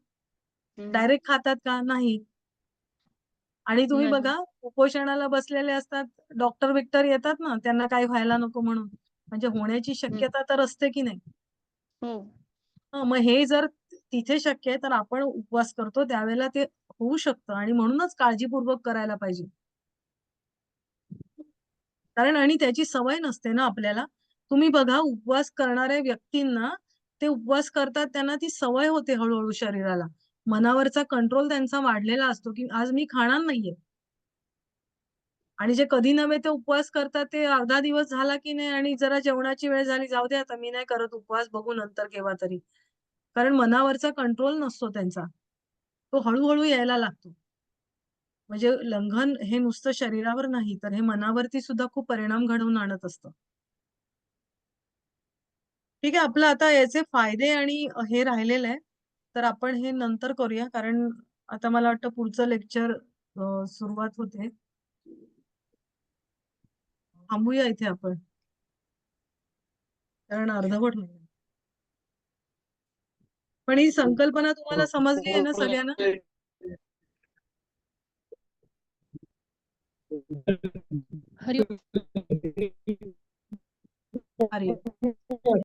डायरेक्ट खातात का? नाही. आणि तुम्ही नाही. बघा, उपोषणाला बसलेले असतात, डॉक्टर-बिक्टर येतात ना, त्यांना काही व्हायला नको म्हणून. म्हणजे होण्याची शक्यता तर असते की नाही? हो. मग हे जर तिथे शक्य आहे, तर आपण उपवास करतो त्यावेळेला ते होऊ शकतं आणि म्हणूनच काळजीपूर्वक करायला पाहिजे. कारण आणि त्याची सवय नसते ना आपल्याला. तुम्ही बघा उपवास करणाऱ्या व्यक्तींना, ते उपवास करतात त्यांना ती सवय होते हळू शरीराला. मनावरचा कंट्रोल त्यांचा वाढलेला असतो, की आज मी खाणार नाहीये. आणि जे कधी नव्हे ते उपवास करतात ते अर्धा दिवस झाला की नाही आणि जरा जेवणाची वेळ झाली, जाऊ दे आता मी नाही करत उपवास, बघू नंतर केव्हातरी. कारण मनावरचा कंट्रोल नसतो त्यांचा. तो हळू यायला लागतो. म्हणजे लंघन हे नुसतं शरीरावर नाही, तर हे मनावरती सुद्धा खूप परिणाम घडवून आणत असतं. ठीक आहे, आपलं आता याचे फायदे आणि हे राहिलेलं आहे. तर आपण हे नंतर करूया, कारण आता मला वाटतं पुढचं लेक्चर सुरुवात होते. थांबूया इथे आपण. कारण अर्धवट होईल. पण ही संकल्पना तुम्हाला समजली आहे ना सगळ्यांना? हरी हरी